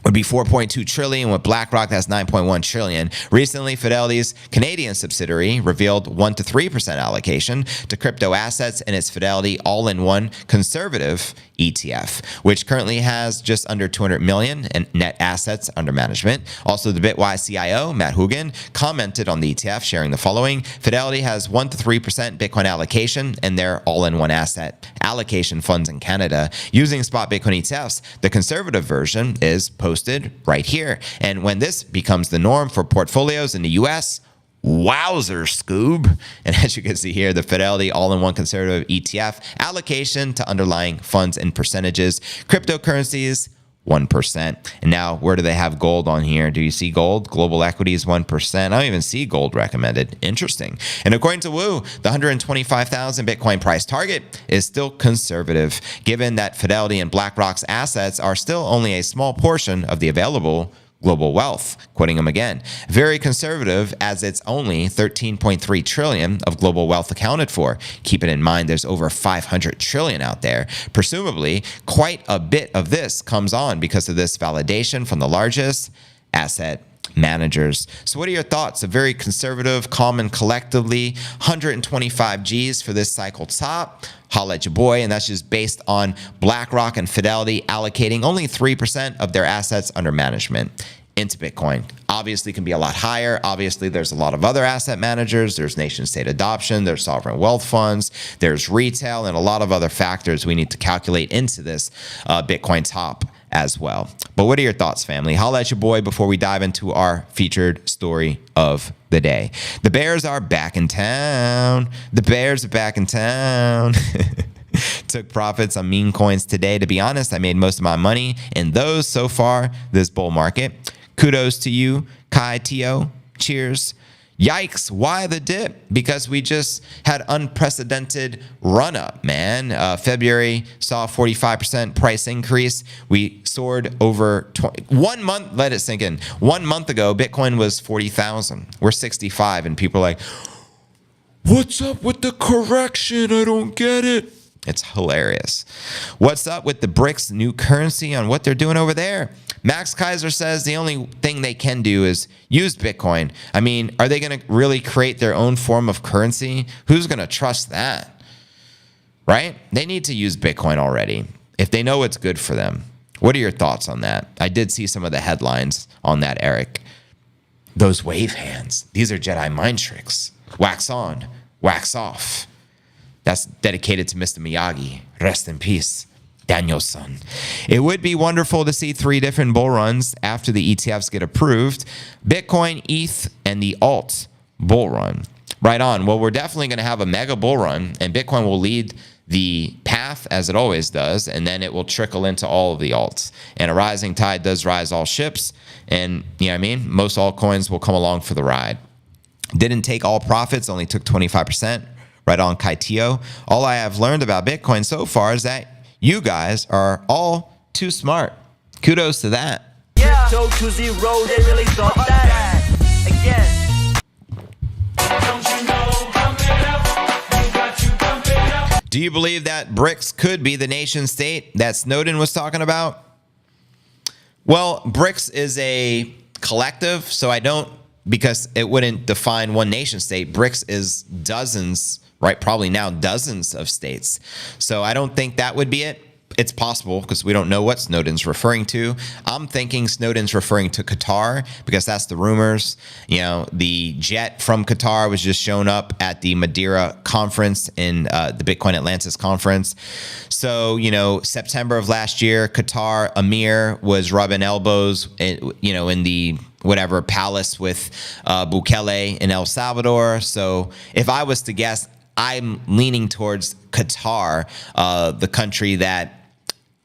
Would be 4.2 trillion. With BlackRock, that's 9.1 trillion. Recently, Fidelity's Canadian subsidiary revealed 1 to 3% allocation to crypto assets in its Fidelity all-in-one conservative ETF, which currently has just under 200 million in net assets under management. Also, the Bitwise CIO, Matt Hugin, commented on the ETF, sharing the following. Fidelity has 1 to 3% Bitcoin allocation in their all-in-one asset allocation funds in Canada. Using spot Bitcoin ETFs, the conservative version is posted right here. And when this becomes the norm for portfolios in the US, wowzer, Scoob. And as you can see here, the Fidelity all-in-one conservative ETF allocation to underlying funds and percentages, cryptocurrencies, 1%. And now, where do they have gold on here? Do you see gold? Global equities, 1%. I don't even see gold recommended. Interesting. And according to Woo, the 125,000 Bitcoin price target is still conservative, given that Fidelity and BlackRock's assets are still only a small portion of the available global wealth. Quoting him again, very conservative as it's only 13.3 trillion of global wealth accounted for. Keep it in mind, there's over 500 trillion out there. Presumably, quite a bit of this comes on because of this validation from the largest asset managers. So what are your thoughts? A very conservative, calm and collectively 125 Gs for this cycle top. Holla at your boy. And that's just based on BlackRock and Fidelity allocating only 3% of their assets under management into Bitcoin. Obviously can be a lot higher. Obviously there's a lot of other asset managers. There's nation state adoption. There's sovereign wealth funds. There's retail and a lot of other factors we need to calculate into this Bitcoin top as well. But what are your thoughts, family? Holla at your boy before we dive into our featured story of the day. The Bears are back in town. The Bears are back in town. Took profits on meme coins today. To be honest, I made most of my money in those so far this bull market. Kudos to you, Kai Tio. Cheers. Yikes, why the dip? Because we just had unprecedented run up, man. February saw a 45% price increase. We soared over 1 month, let it sink in. 1 month ago, Bitcoin was 40,000. We're 65 and people are like, what's up with the correction? I don't get it. It's hilarious. What's up with the BRICS new currency on what they're doing over there? Max Kaiser says the only thing they can do is use Bitcoin. I mean, are they going to really create their own form of currency? Who's going to trust that? Right? They need to use Bitcoin already if they know it's good for them. What are your thoughts on that? I did see some of the headlines on that, Eric. Those wave hands. These are Jedi mind tricks. Wax on, wax off. That's dedicated to Mr. Miyagi. Rest in peace, Danielson. It would be wonderful to see 3 different bull runs after the ETFs get approved. Bitcoin, ETH, and the alt bull run. Right on. Well, we're definitely going to have a mega bull run, and Bitcoin will lead the path as it always does, and then it will trickle into all of the alts. And a rising tide does rise all ships, and you know what I mean? Most altcoins will come along for the ride. Didn't take all profits, only took 25%. Right on, Kaitio. All I have learned about Bitcoin so far is that you guys are all too smart. Kudos to that. Yeah. Crypto to zero, they really thought that. Again. Don't you know, pump it up. You got to pump it up. Do you believe that BRICS could be the nation state that Snowden was talking about? Well, BRICS is a collective, so I don't, because it wouldn't define one nation state. BRICS is dozens, right? Probably now dozens of states. So I don't think that would be it. It's possible because we don't know what Snowden's referring to. I'm thinking Snowden's referring to Qatar because that's the rumors. You know, the jet from Qatar was just shown up at the Madeira conference in the Bitcoin Atlantis conference. So, you know, September of last year, Qatar Emir was rubbing elbows, you know, in the whatever palace with Bukele in El Salvador. So if I was to guess, I'm leaning towards Qatar, the country that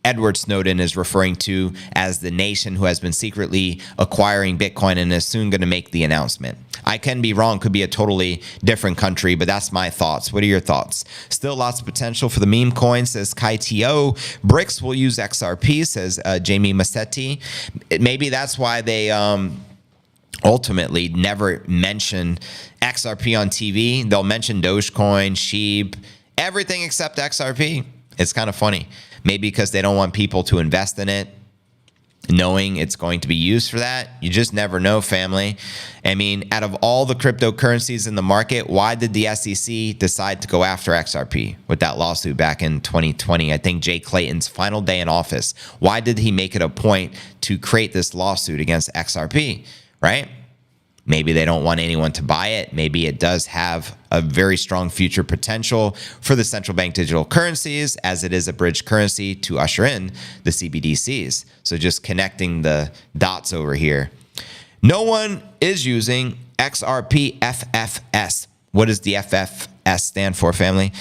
Edward Snowden is referring to as the nation who has been secretly acquiring Bitcoin and is soon going to make the announcement. I can be wrong, could be a totally different country, but that's my thoughts. What are your thoughts? Still lots of potential for the meme coin, says Kaitio. BRICS will use XRP, says Jamie Massetti. Maybe that's why they ultimately never mention XRP on TV. They'll mention Dogecoin, Sheep, everything except XRP. It's kind of funny. Maybe because they don't want people to invest in it, knowing it's going to be used for that. You just never know, family. I mean, out of all the cryptocurrencies in the market, why did the SEC decide to go after XRP with that lawsuit back in 2020? I think Jay Clayton's final day in office. Why did he make it a point to create this lawsuit against XRP, right? Maybe they don't want anyone to buy it. Maybe it does have a very strong future potential for the central bank digital currencies, as it is a bridge currency to usher in the CBDCs. So just connecting the dots over here. No one is using XRP FFS. What does the FFS stand for, family?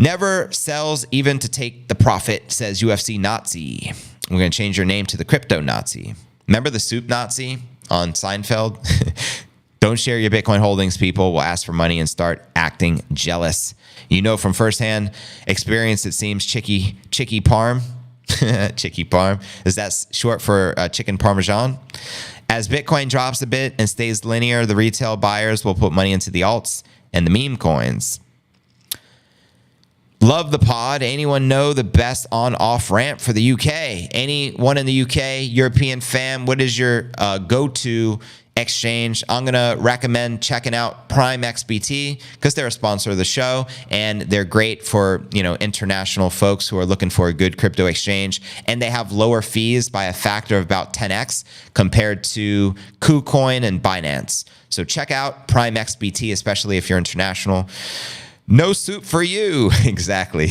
Never sells even to take the profit, says UFC Nazi. We're going to change your name to the Crypto Nazi. Remember the Soup Nazi on Seinfeld? Don't share your Bitcoin holdings, people will ask for money and start acting jealous. You know from firsthand experience, it seems, Chicky Parm. Chicky Parm. Is that short for chicken parmesan? As Bitcoin drops a bit and stays linear, the retail buyers will put money into the alts and the meme coins. Love the pod. Anyone know the best on-off ramp for the UK? Anyone in the UK, European fam, what is your go-to exchange? I'm going to recommend checking out Prime XBT because they're a sponsor of the show and they're great for, you know, international folks who are looking for a good crypto exchange, and they have lower fees by a factor of about 10x compared to KuCoin and Binance. So check out Prime XBT, especially if you're international. No soup for you. Exactly.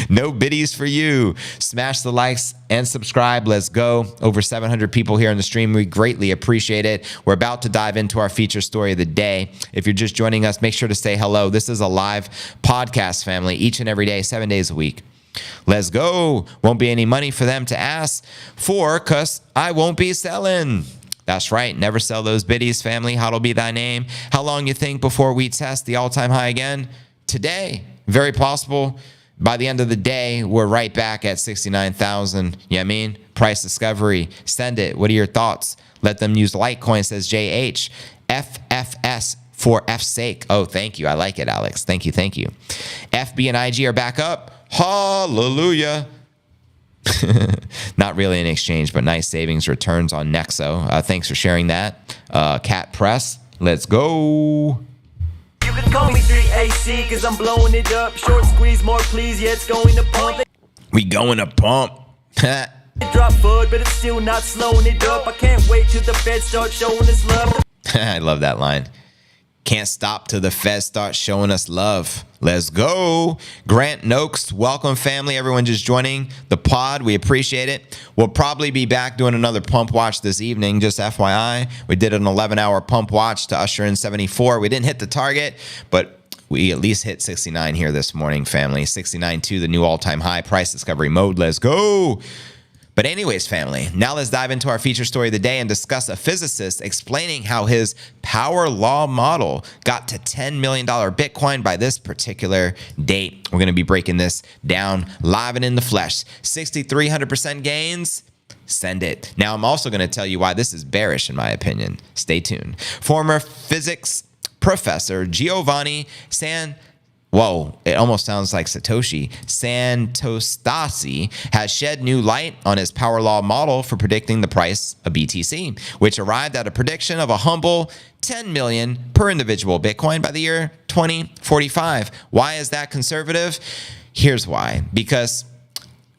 No biddies for you. Smash the likes and subscribe. Let's go. Over 700 people here on the stream. We greatly appreciate it. We're about to dive into our feature story of the day. If you're just joining us, make sure to say hello. This is a live podcast, family, each and every day, 7 days a week. Let's go. Won't be any money for them to ask for because I won't be selling. That's right. Never sell those biddies, family. How'll be thy name? How long you think before we test the all-time high again? Today. Very possible. By the end of the day, we're right back at 69,000. You know what I mean? Price discovery. Send it. What are your thoughts? Let them use Litecoin, says JH. FFS for F's sake. Oh, thank you. I like it, Alex. Thank you. Thank you. FB and IG are back up. Hallelujah. Not really an exchange, but nice savings returns on Nexo. Thanks for sharing that. Cat Press, let's go. You can call me 3AC cause I'm blowing it up. Short squeeze, more please, yeah, it's going to pump. We going to pump. Drop foot, but it's still not slowing it up. I can't wait till the Fed starts showing us love. I love that line. Can't stop till the Fed starts showing us love. Let's go. Grant Noakes, welcome family. Everyone just joining the pod. We appreciate it. We'll probably be back doing another pump watch this evening. Just FYI, we did an 11-hour pump watch to usher in 74. We didn't hit the target, but we at least hit 69 here this morning, family. 69.2, the new all-time high. Price discovery mode. Let's go. But anyways, family, now let's dive into our feature story of the day and discuss a physicist explaining how his power law model got to $10 million Bitcoin by this particular date. We're going to be breaking this down live and in the flesh. 6,300% gains. Send it. Now, I'm also going to tell you why this is bearish, in my opinion. Stay tuned. Former physics professor Giovanni Whoa, it almost sounds like Satoshi. Santostasi has shed new light on his power law model for predicting the price of BTC, which arrived at a prediction of a humble 10 million per individual Bitcoin by the year 2045. Why is that conservative? Here's why. Because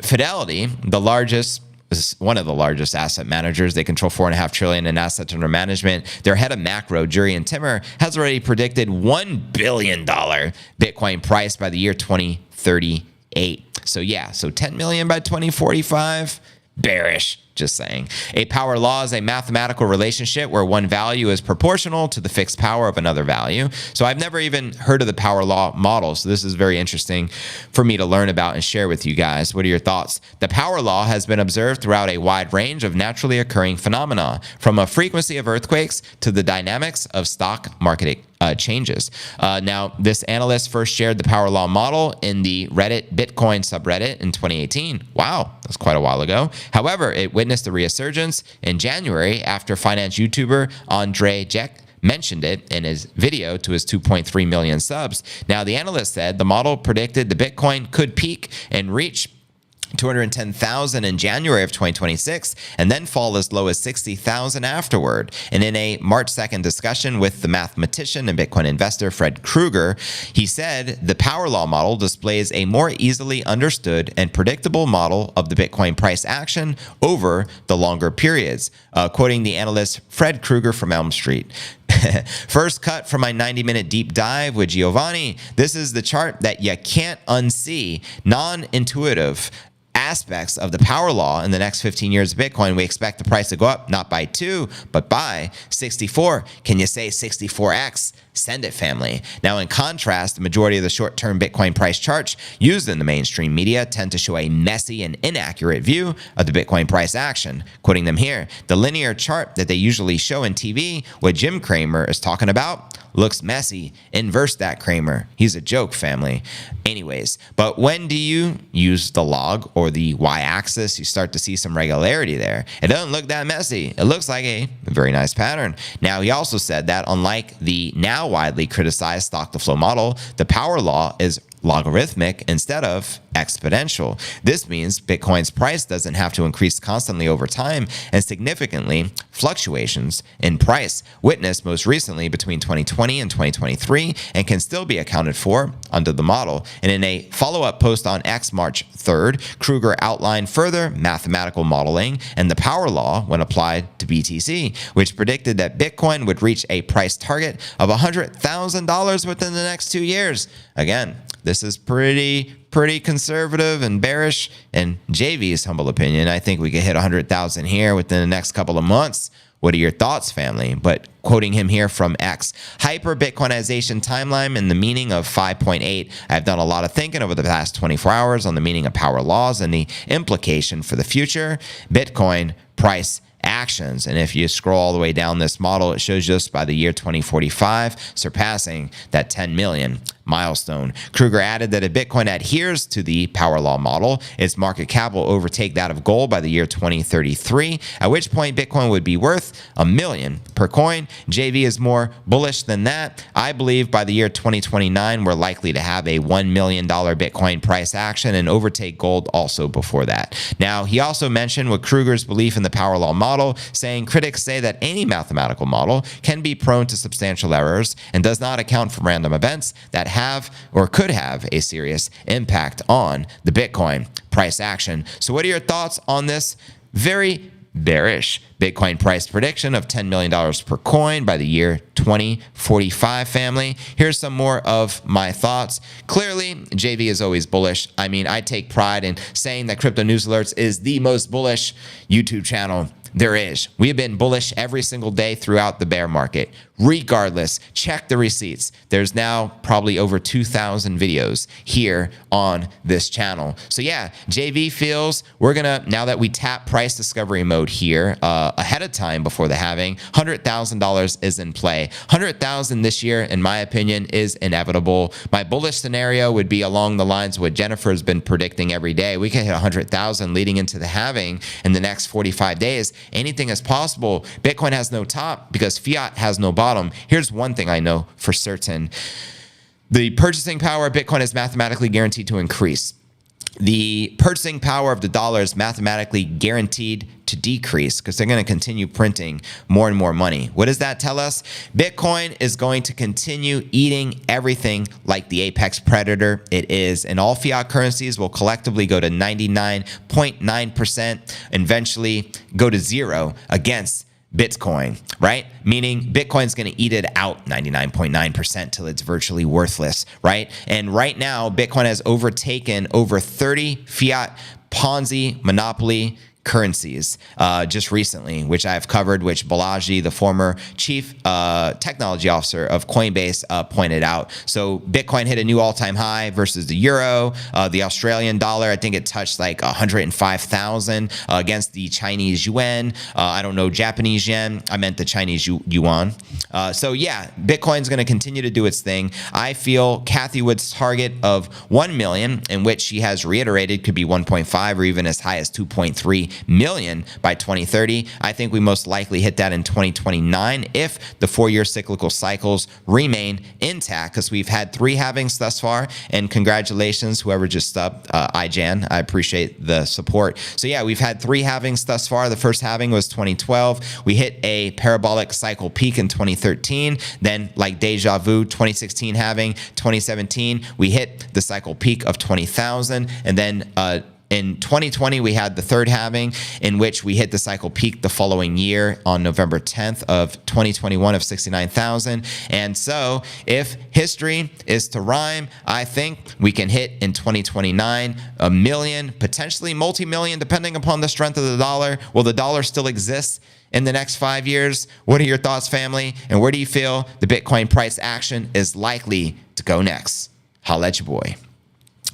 Fidelity, one of the largest asset managers, they control $4.5 trillion in assets under management. Their head of macro, Jurian Timmer, has already predicted $1 billion Bitcoin price by the year 2038. So 10 million by 2045, bearish. Just saying. A power law is a mathematical relationship where one value is proportional to the fixed power of another value. So I've never even heard of the power law model. So this is very interesting for me to learn about and share with you guys. What are your thoughts? The power law has been observed throughout a wide range of naturally occurring phenomena, from a frequency of earthquakes to the dynamics of stock market changes. Now, this analyst first shared the power law model in the Reddit Bitcoin subreddit in 2018. Wow, that's quite a while ago. However, it witnessed a resurgence in January after finance YouTuber Andre Jack mentioned it in his video to his 2.3 million subs. Now, the analyst said the model predicted the Bitcoin could peak and reach 210,000 in January of 2026 and then fall as low as 60,000 afterward. And in a March 2nd discussion with the mathematician and Bitcoin investor Fred Krueger, he said the power law model displays a more easily understood and predictable model of the Bitcoin price action over the longer periods. Quoting the analyst Fred Krueger from Elm Street. First cut from my 90-minute deep dive with Giovanni. This is the chart that you can't unsee. Non-intuitive aspects of the power law in the next 15 years of Bitcoin. We expect the price to go up not by 2, but by 64. Can you say 64x? Send it, family. Now, in contrast, the majority of the short-term Bitcoin price charts used in the mainstream media tend to show a messy and inaccurate view of the Bitcoin price action. Quoting them here, the linear chart that they usually show in TV, what Jim Cramer is talking about, looks messy. Inverse that, Kramer. He's a joke, family. Anyways, but when do you use the log or the y-axis, you start to see some regularity there. It doesn't look that messy. It looks like a very nice pattern. Now, he also said that unlike the now widely criticized stock-to-flow model, the power law is logarithmic instead of exponential. This means Bitcoin's price doesn't have to increase constantly over time, and significantly fluctuations in price witnessed most recently between 2020 and 2023 and can still be accounted for under the model. And in a follow-up post on X March 3rd, Krueger outlined further mathematical modeling and the power law when applied to BTC, which predicted that Bitcoin would reach a price target of $100,000 within the next 2 years. Again, this is pretty conservative and bearish. In JV's humble opinion, I think we could hit 100,000 here within the next couple of months. What are your thoughts, family? But quoting him here from X, hyper-Bitcoinization timeline and the meaning of 5.8. I've done a lot of thinking over the past 24 hours on the meaning of power laws and the implication for the future Bitcoin price actions. And if you scroll all the way down this model, it shows just by the year 2045, surpassing that 10 million milestone. Krueger added that if Bitcoin adheres to the power law model, its market cap will overtake that of gold by the year 2033, at which point Bitcoin would be worth $1 million per coin. JV is more bullish than that. I believe by the year 2029, we're likely to have a $1 million Bitcoin price action and overtake gold also before that. Now, he also mentioned with Krueger's belief in the power law model, saying critics say that any mathematical model can be prone to substantial errors and does not account for random events that have or could have a serious impact on the Bitcoin price action. So what are your thoughts on this very bearish. Bitcoin price prediction of $10 million per coin by the year 2045, family. Here's some more of my thoughts. Clearly, JV is always bullish. I mean, I take pride in saying that Crypto News Alerts is the most bullish YouTube channel there is. We have been bullish every single day throughout the bear market. Regardless, check the receipts. There's now probably over 2,000 videos here on this channel. So yeah, JV feels we're gonna, now that we tap price discovery mode here ahead of time before the halving, $100,000 is in play. 100,000 this year, in my opinion, is inevitable. My bullish scenario would be along the lines of what Jennifer's been predicting every day. We could hit 100,000 leading into the halving in the next 45 days. Anything is possible. Bitcoin has no top because fiat has no bottom. Here's one thing I know for certain. The purchasing power of Bitcoin is mathematically guaranteed to increase. The purchasing power of the dollar is mathematically guaranteed to decrease because they're going to continue printing more and more money. What does that tell us? Bitcoin is going to continue eating everything like the apex predator it is, and all fiat currencies will collectively go to 99.9%, eventually go to zero against Bitcoin, right? Meaning Bitcoin's going to eat it out 99.9% till it's virtually worthless, right? And right now, Bitcoin has overtaken over 30 fiat Ponzi monopoly currencies just recently, which I've covered, which Balaji, the former chief technology officer of Coinbase, pointed out. So Bitcoin hit a new all-time high versus the euro, the Australian dollar. I think it touched like 105,000 against the Chinese yuan. I don't know Japanese yen. I meant the Chinese yuan. So yeah, Bitcoin's going to continue to do its thing. I feel Cathie Wood's target of 1 million, in which she has reiterated could be 1.5 or even as high as 2.3 million by 2030. I think we most likely hit that in 2029 if the 4-year cyclical cycles remain intact, because we've had 3 halvings thus far. And congratulations, whoever just subbed, iJan. I appreciate the support. So yeah, we've had 3 halvings thus far. The first halving was 2012. We hit a parabolic cycle peak in 2013. Then, like deja vu, 2016 halving, 2017, we hit the cycle peak of 20,000. And then in 2020, we had the third halving, in which we hit the cycle peak the following year on November 10th of 2021 of 69,000. And so if history is to rhyme, I think we can hit in 2029 a million, potentially multi-million, depending upon the strength of the dollar. Will the dollar still exist in the next 5 years? What are your thoughts, family? And where do you feel the Bitcoin price action is likely to go next? Holla at your boy.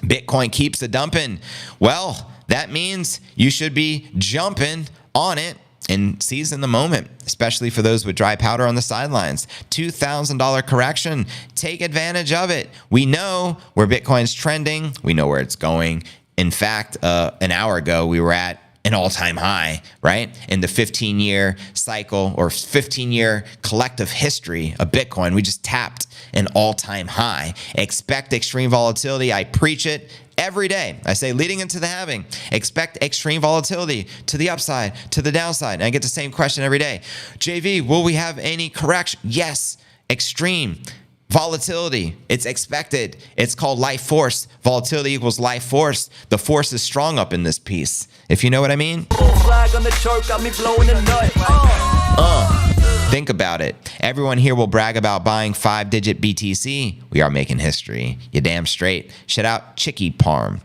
Bitcoin keeps a dumping. Well, that means you should be jumping on it and seizing the moment, especially for those with dry powder on the sidelines. $2,000 correction. Take advantage of it. We know where Bitcoin's trending. We know where it's going. In fact, an hour ago, we were at an all-time high, right? In the 15-year cycle or 15-year collective history of Bitcoin, we just tapped an all-time high. Expect extreme volatility. I preach it every day. I say leading into the halving, expect extreme volatility to the upside, to the downside. And I get the same question every day. JV, will we have any correction? Yes, extreme volatility. It's expected. It's called life force. Volatility equals life force. The force is strong up in this piece, if you know what I mean. Flag on the chart got me blowing a nut. Think about it. Everyone here will brag about buying 5-digit BTC. We are making history. You damn straight. Shout out Chicky Parm.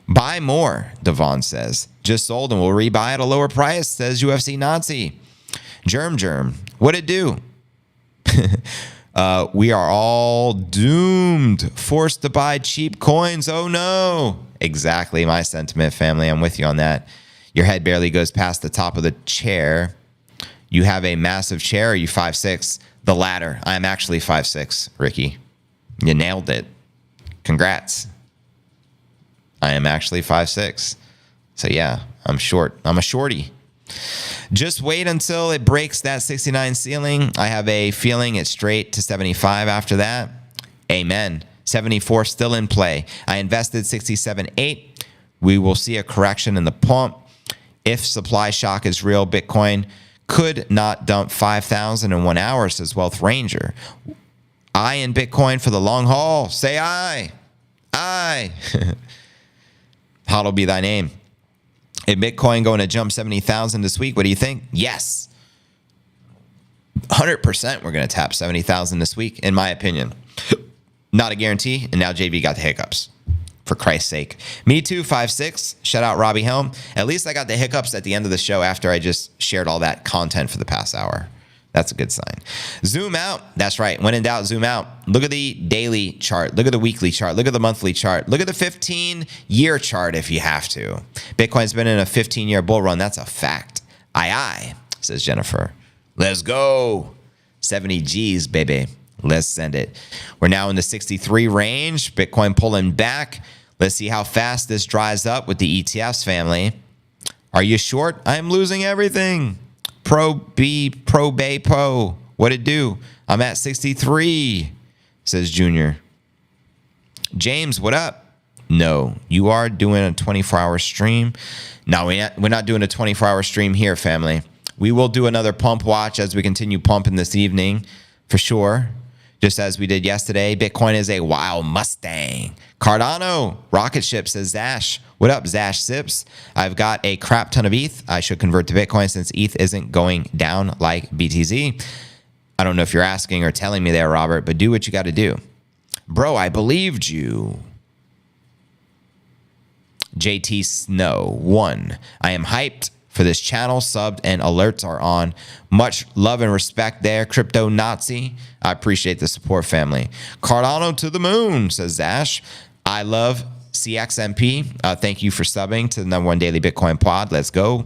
Buy more, Devon says. Just sold and we'll rebuy at a lower price, says UFC Nazi. Germ. What it do? We are all doomed. Forced to buy cheap coins. Oh no. Exactly my sentiment, family. I'm with you on that. Your head barely goes past the top of the chair. You have a massive chair. Are you 5'6"? The latter. I'm actually 5'6", Ricky. You nailed it. Congrats. I am actually 5'6". So yeah, I'm short. I'm a shorty. Just wait until it breaks that 69 ceiling. I have a feeling it's straight to 75 after that. Amen. 74 still in play. I invested 67.8. We will see a correction in the pump. If supply shock is real, Bitcoin could not dump 5,000 in 1 hour, says Wealth Ranger. I in Bitcoin for the long haul. Say I. Hallowed be thy name. Is Bitcoin going to jump 70,000 this week? What do you think? Yes. 100% we're going to tap 70,000 this week, in my opinion. Not a guarantee, and now JV got the hiccups. For Christ's sake. Me too, 5'6". Shout out Robbie Helm. At least I got the hiccups at the end of the show after I just shared all that content for the past hour. That's a good sign. Zoom out. That's right. When in doubt, zoom out. Look at the daily chart. Look at the weekly chart. Look at the monthly chart. Look at the 15-year chart if you have to. Bitcoin's been in a 15-year bull run. That's a fact. Aye, says Jennifer. Let's go. 70 G's, baby. Let's send it. We're now in the 63 range. Bitcoin pulling back. Let's see how fast this dries up with the ETFs, family. Are you short? I'm losing everything. Pro B, Pro Bay, Pro. What it do? I'm at 63, says Junior. James, what up? No, you are doing a 24-hour stream. No, we're not doing a 24-hour stream here, family. We will do another pump watch as we continue pumping this evening, for sure. Just as we did yesterday, Bitcoin is a wild Mustang. Cardano, rocket ship, says Zash. What up, Zash Sips? I've got a crap ton of ETH. I should convert to Bitcoin since ETH isn't going down like BTZ. I don't know if you're asking or telling me there, Robert, but do what you got to do. Bro, I believed you. JT Snow, 1. I am hyped for this channel. Subbed and alerts are on. Much love and respect there, Crypto Nazi. I appreciate the support, family. Cardano to the moon, says Zash. I love CXMP. Thank you for subbing to the #1 daily Bitcoin pod. Let's go.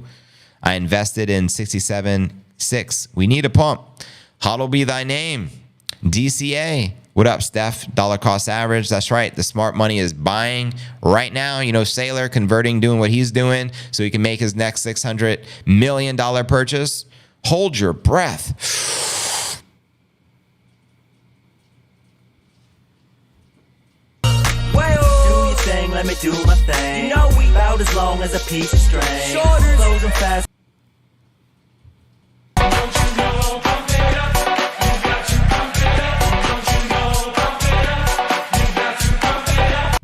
I invested in 67.6. We need a pump. Hodl be thy name. DCA. What up, Steph? Dollar cost average. That's right. The smart money is buying right now. You know, Sailor converting, doing what he's doing so he can make his next $600 million purchase. Hold your breath. Do your thing, let me do my thing. You know we about as long as a piece of string. Shorter, close and fast. Don't you know, pump it up. You got to pump it up. Don't you know, pump it up. You got to pump it up.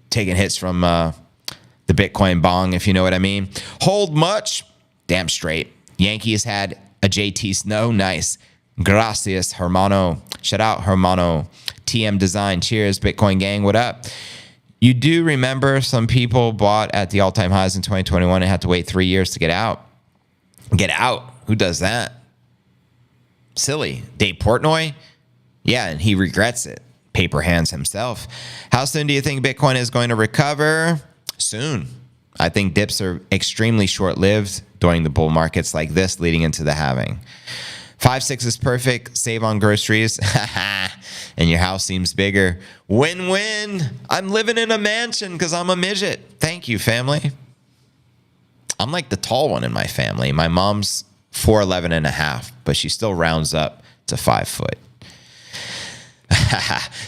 Taking hits from the Bitcoin bong, if you know what I mean. Hold much? Damn straight. Yankees had a JT Snow. Nice. Gracias, hermano. Shout out, hermano. TM Design. Cheers, Bitcoin gang. What up? You do remember some people bought at the all-time highs in 2021 and had to wait 3 years to get out. Get out? Who does that? Silly. Dave Portnoy? Yeah, and he regrets it. Paper hands himself. How soon do you think Bitcoin is going to recover? Soon. I think dips are extremely short-lived during the bull markets like this leading into the halving. 5-6 is perfect. Save on groceries. And your house seems bigger. Win-win. I'm living in a mansion because I'm a midget. Thank you, family. I'm like the tall one in my family. My mom's 4'11 and a half, but she still rounds up to 5 foot.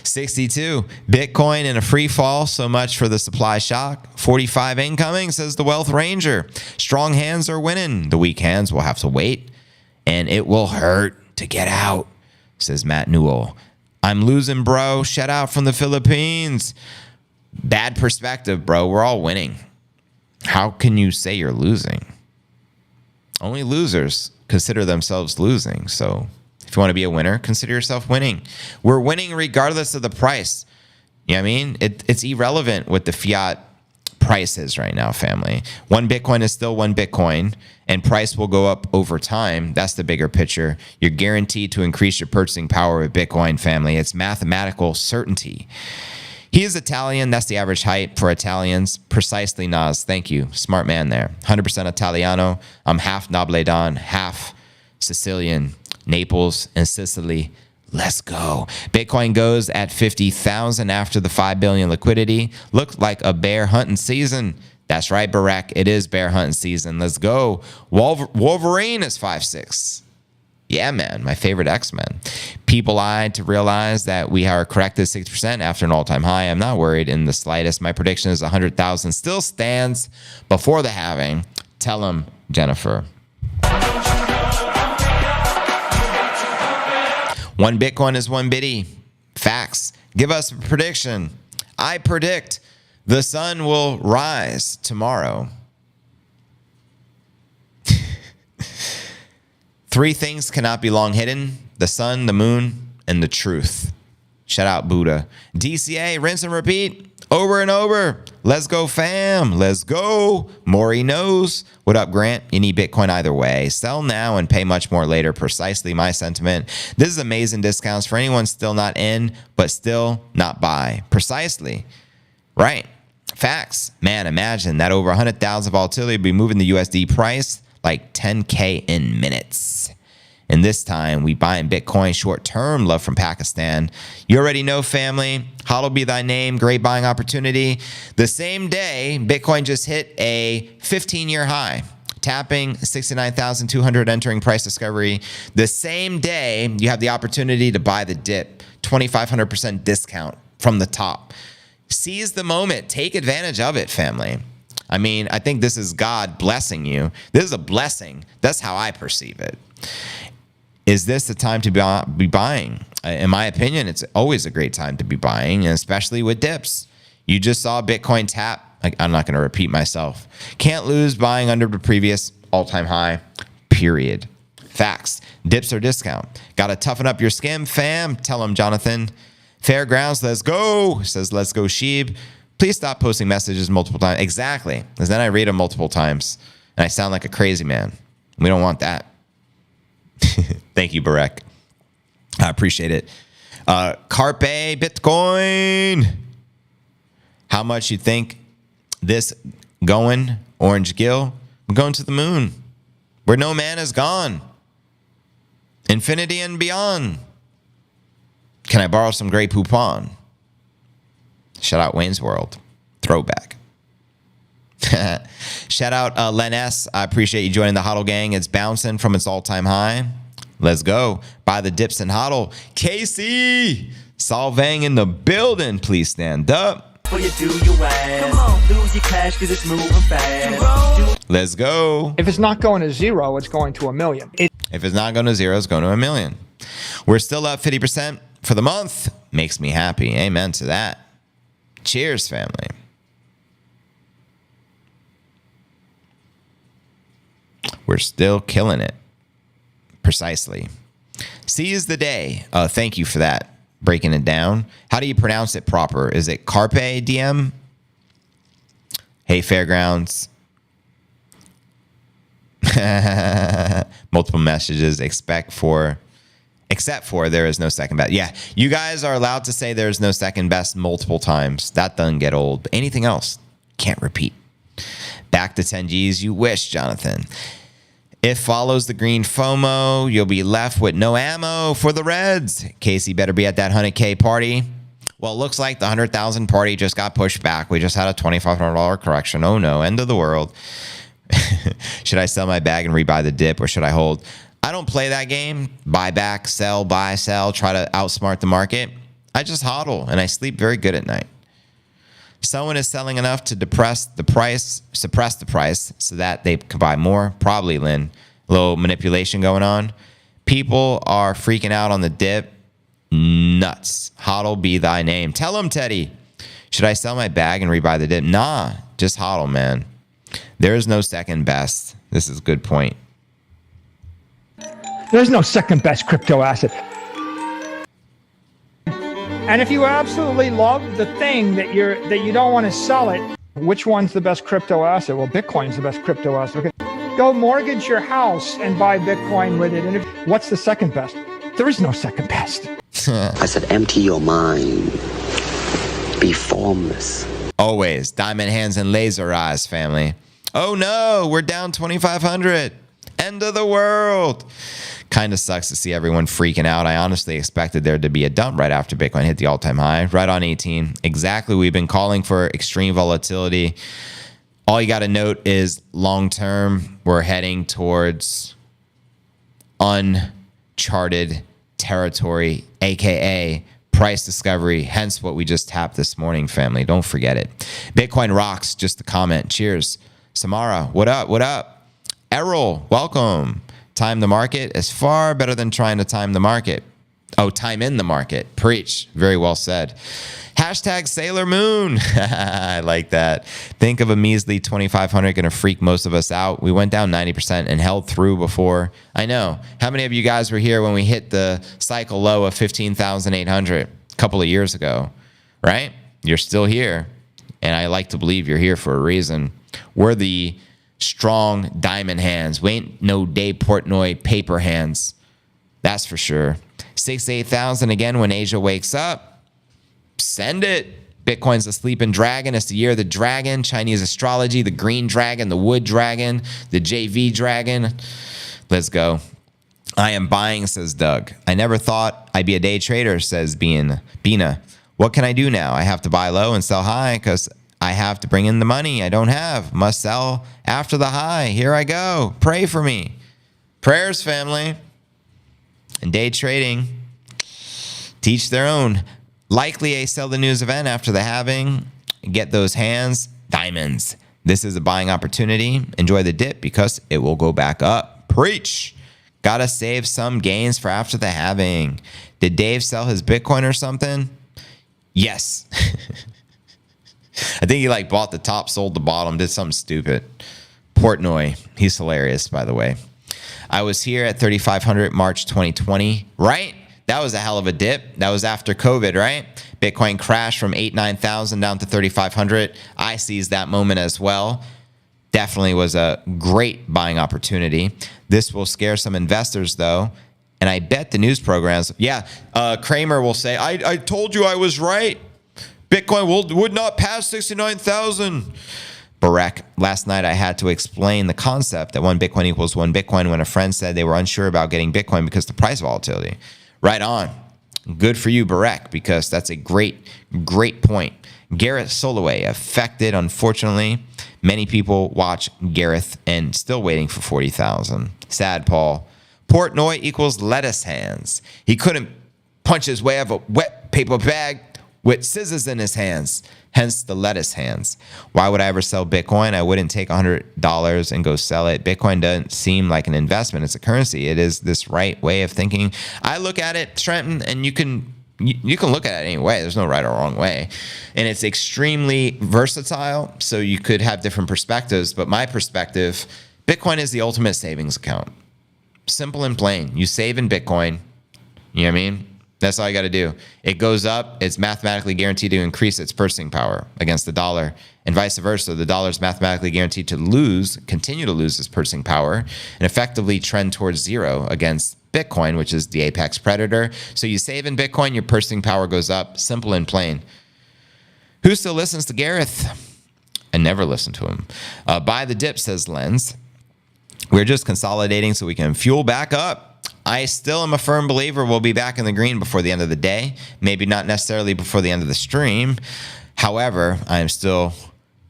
62. Bitcoin in a free fall. So much for the supply shock. 45 incoming, says the Wealth Ranger. Strong hands are winning. The weak hands will have to wait. And it will hurt to get out, says Matt Newell. I'm losing, bro. Shout out from the Philippines. Bad perspective, bro. We're all winning. How can you say you're losing? Only losers consider themselves losing. So if you want to be a winner, consider yourself winning. We're winning regardless of the price. You know what I mean? It's irrelevant what the fiat price is right now, family. 1 Bitcoin is still 1 Bitcoin, and price will go up over time. That's the bigger picture. You're guaranteed to increase your purchasing power with Bitcoin, family. It's mathematical certainty. He is Italian. That's the average height for Italians. Precisely, Nas. Thank you. Smart man there. 100% Italiano. I'm half Nobledon, half Sicilian, Naples, and Sicily. Let's go. Bitcoin goes at 50,000 after the 5 billion liquidity. Looked like a bear hunting season. That's right, Barack. It is bear hunting season. Let's go. Wolverine is 5'6". Yeah, man. My favorite X-Men. People lied to realize that we are corrected 6% after an all-time high. I'm not worried in the slightest. My prediction is 100,000 still stands before the halving. Tell them, Jennifer. 1 Bitcoin is 1 bitty. Facts. Give us a prediction. I predict The sun will rise tomorrow. 3 things cannot be long hidden: the sun, the moon, and the truth. Shout out Buddha. DCA, rinse and repeat. Over and over. Let's go, fam. Let's go. Maury knows. What up, Grant? You need Bitcoin either way. Sell now and pay much more later. Precisely my sentiment. This is amazing discounts for anyone still not in, but still not buy. Precisely. Right. Facts. Man, imagine that over 100,000 volatility would be moving the USD price like 10K in minutes. And this time, we buying Bitcoin short-term. Love from Pakistan. You already know, family. Hodl be thy name. Great buying opportunity. The same day, Bitcoin just hit a 15-year high, tapping 69,200, entering price discovery. The same day, you have the opportunity to buy the dip, 2,500% discount from the top. Seize the moment. Take advantage of it, family. I mean, I think this is God blessing you. This is a blessing. That's how I perceive it. Is this the time to be buying? In my opinion, it's always a great time to be buying, and especially with dips. You just saw Bitcoin tap. I'm not going to repeat myself. Can't lose buying under the previous all-time high, period. Facts. Dips or discount. Got to toughen up your skin, fam. Tell him, Jonathan. Fairgrounds, let's go. Says, let's go, Sheeb. Please stop posting messages multiple times. Exactly. Because then I read them multiple times, and I sound like a crazy man. We don't want that. Thank you, Barek. I appreciate it. Carpe Bitcoin. How much you think this going, Orange Gill? I'm going to the moon, where no man is gone. Infinity and beyond. Can I borrow some Grey Poupon? Shout out Wayne's World. Throwback. Shout out Len S. I appreciate you joining the HODL gang. It's bouncing from its all-time high. Let's go. Buy the dips and HODL. Casey Salvang in the building. Please stand up. For you do your ass. Come on, lose your cash because it's moving fast. Let's go. If it's not going to zero, it's going to a million. If it's not going to zero, it's going to a million. We're still up 50% for the month. Makes me happy. Amen to that. Cheers, family. We're still killing it. Precisely. Seize the day. Thank you for that. Breaking it down. How do you pronounce it proper? Is it Carpe DM? Hey, Fairgrounds. Multiple messages. Except for there is no second best. Yeah, you guys are allowed to say there's no second best multiple times. That doesn't get old. But anything else, can't repeat. Back to 10 Gs. You wish, Jonathan. If follows the green FOMO, you'll be left with no ammo for the Reds. Casey better be at that 100K party. Well, it looks like the 100,000 party just got pushed back. We just had a $2,500 correction. Oh no, end of the world. Should I sell my bag and rebuy the dip, or should I hold? I don't play that game. Buy back, sell, buy, sell, try to outsmart the market. I just hodl, and I sleep very good at night. Someone is selling enough to suppress the price so that they can buy more. Probably, Lynn. A little manipulation going on. People are freaking out on the dip. Nuts. Hodl be thy name. Tell them, Teddy. Should I sell my bag and rebuy the dip? Nah, just hodl, man. There is no second best. This is a good point. There's no second best crypto asset. And if you absolutely love the thing that you don't want to sell it, which one's the best crypto asset? Well, Bitcoin's the best crypto asset. Okay. Go mortgage your house and buy Bitcoin with it. And what's the second best? There is no second best. I said, empty your mind. Be formless. Always. Diamond hands and laser eyes, family. Oh no, we're down 2,500. End of the world. Kind of sucks to see everyone freaking out. I honestly expected there to be a dump right after Bitcoin hit the all-time high, right on 18. Exactly. We've been calling for extreme volatility. All you got to note is long-term, we're heading towards uncharted territory, aka price discovery, hence what we just tapped this morning, family. Don't forget it. Bitcoin rocks, just a comment. Cheers. Samara, what up? What up? Errol, welcome. Time the market is far better than trying to time the market. Oh, time in the market. Preach. Very well said. Hashtag Sailor Moon. I like that. Think of a measly 2,500 going to freak most of us out. We went down 90% and held through before. I know. How many of you guys were here when we hit the cycle low of 15,800 a couple of years ago, right? You're still here. And I like to believe you're here for a reason. We're the strong diamond hands. We ain't no Dave Portnoy paper hands. That's for sure. 68,000 again when Asia wakes up. Send it. Bitcoin's the sleeping dragon. It's the year of the dragon. Chinese astrology, the green dragon, the wood dragon, the JV dragon. Let's go. I am buying, says Doug. I never thought I'd be a day trader, says Bina. What can I do now? I have to buy low and sell high because I have to bring in the money I don't have. Must sell after the high. Here I go. Pray for me. Prayers, family. And day trading. Teach their own. Likely a sell the news event after the halving. Get those hands. Diamonds. This is a buying opportunity. Enjoy the dip because it will go back up. Preach. Gotta save some gains for after the halving. Did Dave sell his Bitcoin or something? Yes. I think he bought the top, sold the bottom, did something stupid. Portnoy. He's hilarious, by the way. I was here at 3,500 March 2020, right? That was a hell of a dip. That was after COVID, right? Bitcoin crashed from 9,000 down to 3,500. I seized that moment as well. Definitely was a great buying opportunity. This will scare some investors, though. And I bet the news programs, Kramer will say, I told you I was right. Bitcoin would not pass 69,000. Barek, last night I had to explain the concept that 1 Bitcoin equals 1 Bitcoin when a friend said they were unsure about getting Bitcoin because of the price volatility. Right on. Good for you, Barek, because that's a great point. Gareth Soloway affected, unfortunately. Many people watch Gareth and still waiting for 40,000. Sad, Paul. Portnoy equals lettuce hands. He couldn't punch his way out of a wet paper bag with scissors in his hands, hence the lettuce hands. Why would I ever sell Bitcoin? I wouldn't take $100 and go sell it. Bitcoin doesn't seem like an investment. It's a currency. It is this right way of thinking. I look at it, Trenton, and you can look at it any way. There's no right or wrong way. And it's extremely versatile, so you could have different perspectives. But my perspective, Bitcoin is the ultimate savings account. Simple and plain. You save in Bitcoin. You know what I mean? That's all you got to do. It goes up. It's mathematically guaranteed to increase its purchasing power against the dollar, and vice versa. The dollar is mathematically guaranteed to continue to lose its purchasing power, and effectively trend towards zero against Bitcoin, which is the apex predator. So you save in Bitcoin, your purchasing power goes up. Simple and plain. Who still listens to Gareth? I never listen to him. Buy the dip, says Lens. We're just consolidating so we can fuel back up. I still am a firm believer we'll be back in the green before the end of the day. Maybe not necessarily before the end of the stream. However, I am still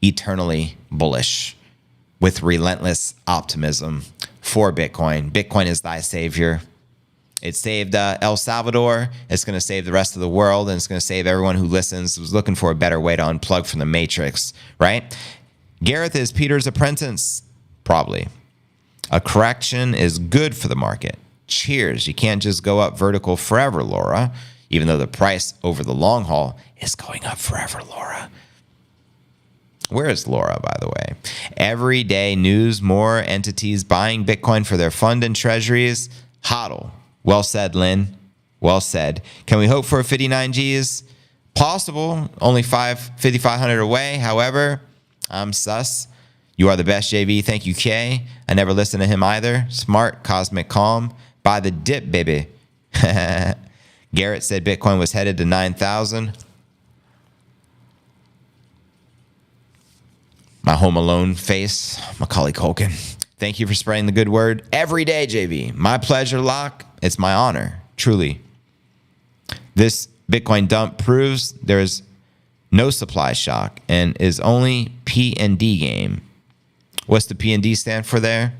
eternally bullish with relentless optimism for Bitcoin. Bitcoin is thy savior. It saved El Salvador. It's going to save the rest of the world, and it's going to save everyone who listens, who's looking for a better way to unplug from the matrix, right? Gareth is Peter's apprentice, probably. A correction is good for the market. Cheers. You can't just go up vertical forever, Laura, even though the price over the long haul is going up forever, Laura. Where is Laura, by the way? Everyday news, more entities buying Bitcoin for their fund and treasuries. HODL. Well said, Lynn. Well said. Can we hope for a 59 Gs? Possible. Only 5,500 away. However, I'm sus. You are the best, JV. Thank you, Kay. I never listened to him either. Smart, cosmic calm. Buy the dip, baby. Garrett said Bitcoin was headed to 9,000. My Home Alone face, Macaulay Culkin. Thank you for spreading the good word every day, JV. My pleasure, Locke. It's my honor, truly. This Bitcoin dump proves there is no supply shock and is only P&D game. What's the P&D stand for there?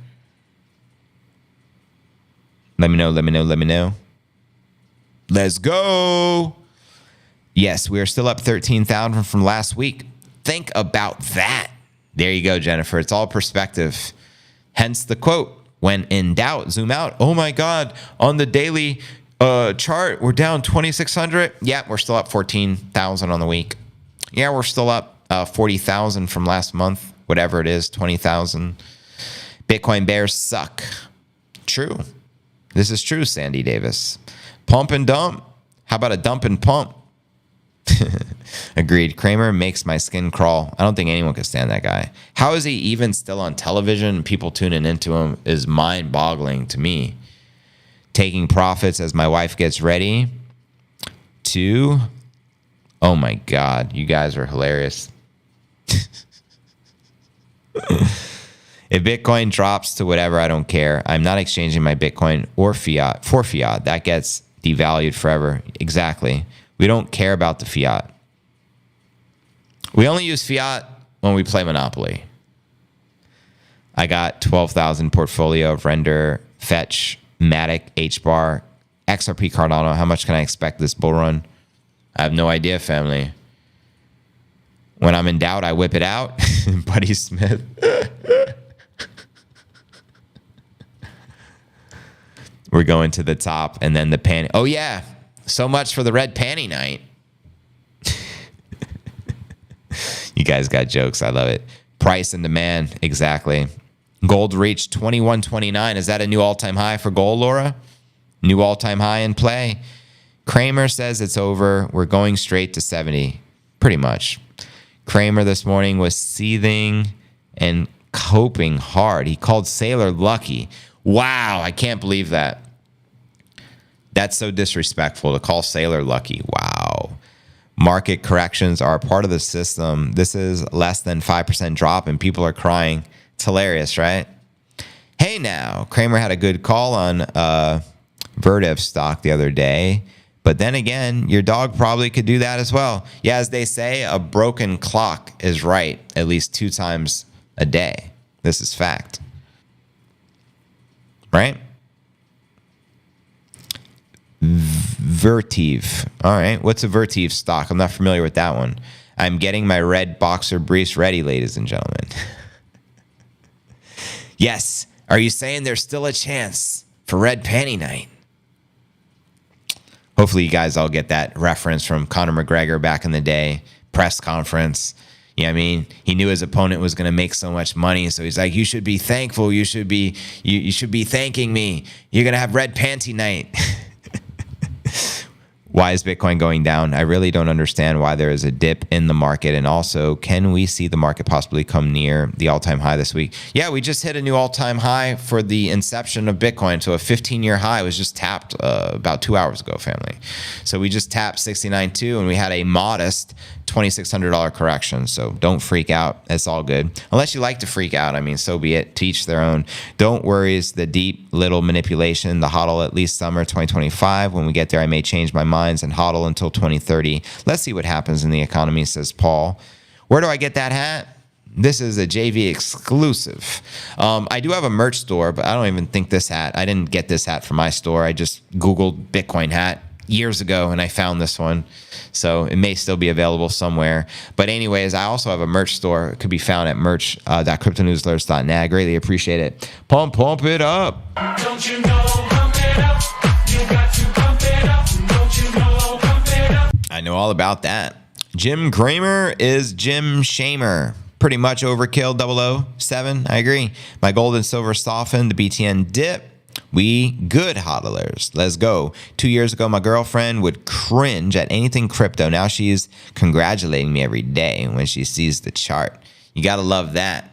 Let me know. Let's go. Yes, we are still up 13,000 from last week. Think about that. There you go, Jennifer. It's all perspective. Hence the quote, when in doubt, zoom out. Oh my God, on the daily, Chart, we're down 2,600. Yeah, we're still up 14,000 on the week. Yeah, we're still up 40,000 from last month. Whatever it is, 20,000. Bitcoin bears suck. True. This is true, Sandy Davis. Pump and dump. How about a dump and pump? Agreed. Kramer makes my skin crawl. I don't think anyone can stand that guy. How is he even still on television? People tuning into him is mind-boggling to me. Taking profits as my wife gets ready to... Oh my God, you guys are hilarious. If Bitcoin drops to whatever, I don't care. I'm not exchanging my Bitcoin or fiat for fiat. That gets devalued forever. Exactly. We don't care about the fiat. We only use fiat when we play Monopoly. I got 12,000 portfolio of Render, Fetch, Matic, HBAR, XRP Cardano. How much can I expect this bull run? I have no idea, family. When I'm in doubt, I whip it out. Buddy Smith. We're going to the top and then the panty. Oh, yeah. So much for the red panty night. You guys got jokes. I love it. Price and demand. Exactly. Gold reached 21.29. Is that a new all-time high for gold, Laura? New all-time high in play. Kramer says it's over. We're going straight to 70. Pretty much. Kramer this morning was seething and coping hard. He called Sailor lucky. Wow, I can't believe that. That's so disrespectful to call Sailor lucky. Wow. Market corrections are a part of the system. This is less than 5% drop and people are crying. It's hilarious, right? Hey now, Kramer had a good call on Vertiv stock the other day. But then again, your dog probably could do that as well. Yeah, as they say, a broken clock is right at least 2 times a day. This is fact. Right? Vertiv. All right. What's a Vertiv stock? I'm not familiar with that one. I'm getting my red boxer briefs ready, ladies and gentlemen. Yes. Are you saying there's still a chance for red panty night? Hopefully you guys all get that reference from Conor McGregor back in the day, press conference. You know what I mean? He knew his opponent was going to make so much money, so he's like, you should be thankful. You should be thanking me. You're going to have red panty night. Why is Bitcoin going down? I really don't understand why there is a dip in the market. And also, can we see the market possibly come near the all-time high this week? Yeah, we just hit a new all-time high for the inception of Bitcoin. So a 15-year high was just tapped about 2 hours ago, family. So we just tapped 69.2 and we had a modest $2,600 correction. So don't freak out. It's all good. Unless you like to freak out. I mean, so be it. To each their own. Don't worry is the deep little manipulation, the hodl at least summer 2025. When we get there, I may change my mind and hodl until 2030. Let's see what happens in the economy, says Paul. Where do I get that hat? This is a JV exclusive. I do have a merch store, but I don't even think this hat. I didn't get this hat from my store. I just Googled Bitcoin hat years ago and I found this one. So it may still be available somewhere. But anyways, I also have a merch store. It could be found at merch.cryptonewsalerts.net. I greatly appreciate it. Pump it up. Don't you know, pump it up. You got to pump it up. Don't you know, pump it up. I know all about that. Jim Kramer is Jim Shamer. Pretty much overkill 007. I agree. My gold and silver softened. The BTN dip. We good hodlers. Let's go. 2 years ago, my girlfriend would cringe at anything crypto. Now she's congratulating me every day when she sees the chart. You got to love that.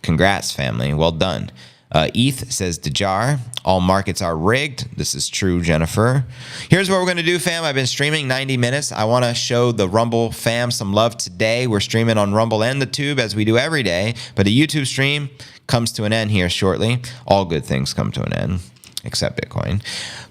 Congrats, family. Well done. ETH says Dejar. All markets are rigged. This is true, Jennifer. Here's what we're going to do, fam. I've been streaming 90 minutes. I want to show the Rumble fam some love today. We're streaming on Rumble and the Tube as we do every day. But the YouTube stream comes to an end here shortly. All good things come to an end, except Bitcoin.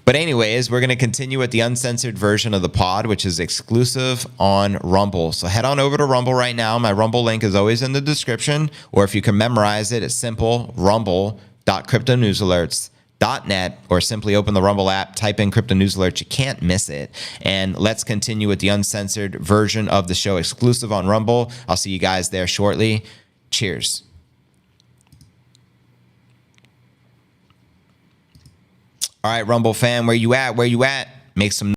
But anyways, we're going to continue with the uncensored version of the pod, which is exclusive on Rumble. So head on over to Rumble right now. My Rumble link is always in the description. Or if you can memorize it, it's simple, rumble.cryptonewsalerts.net, or simply open the Rumble app, type in Crypto News Alerts. You can't miss it. And let's continue with the uncensored version of the show exclusive on Rumble. I'll see you guys there shortly. Cheers. All right, Rumble fam, where you at? Where you at? Make some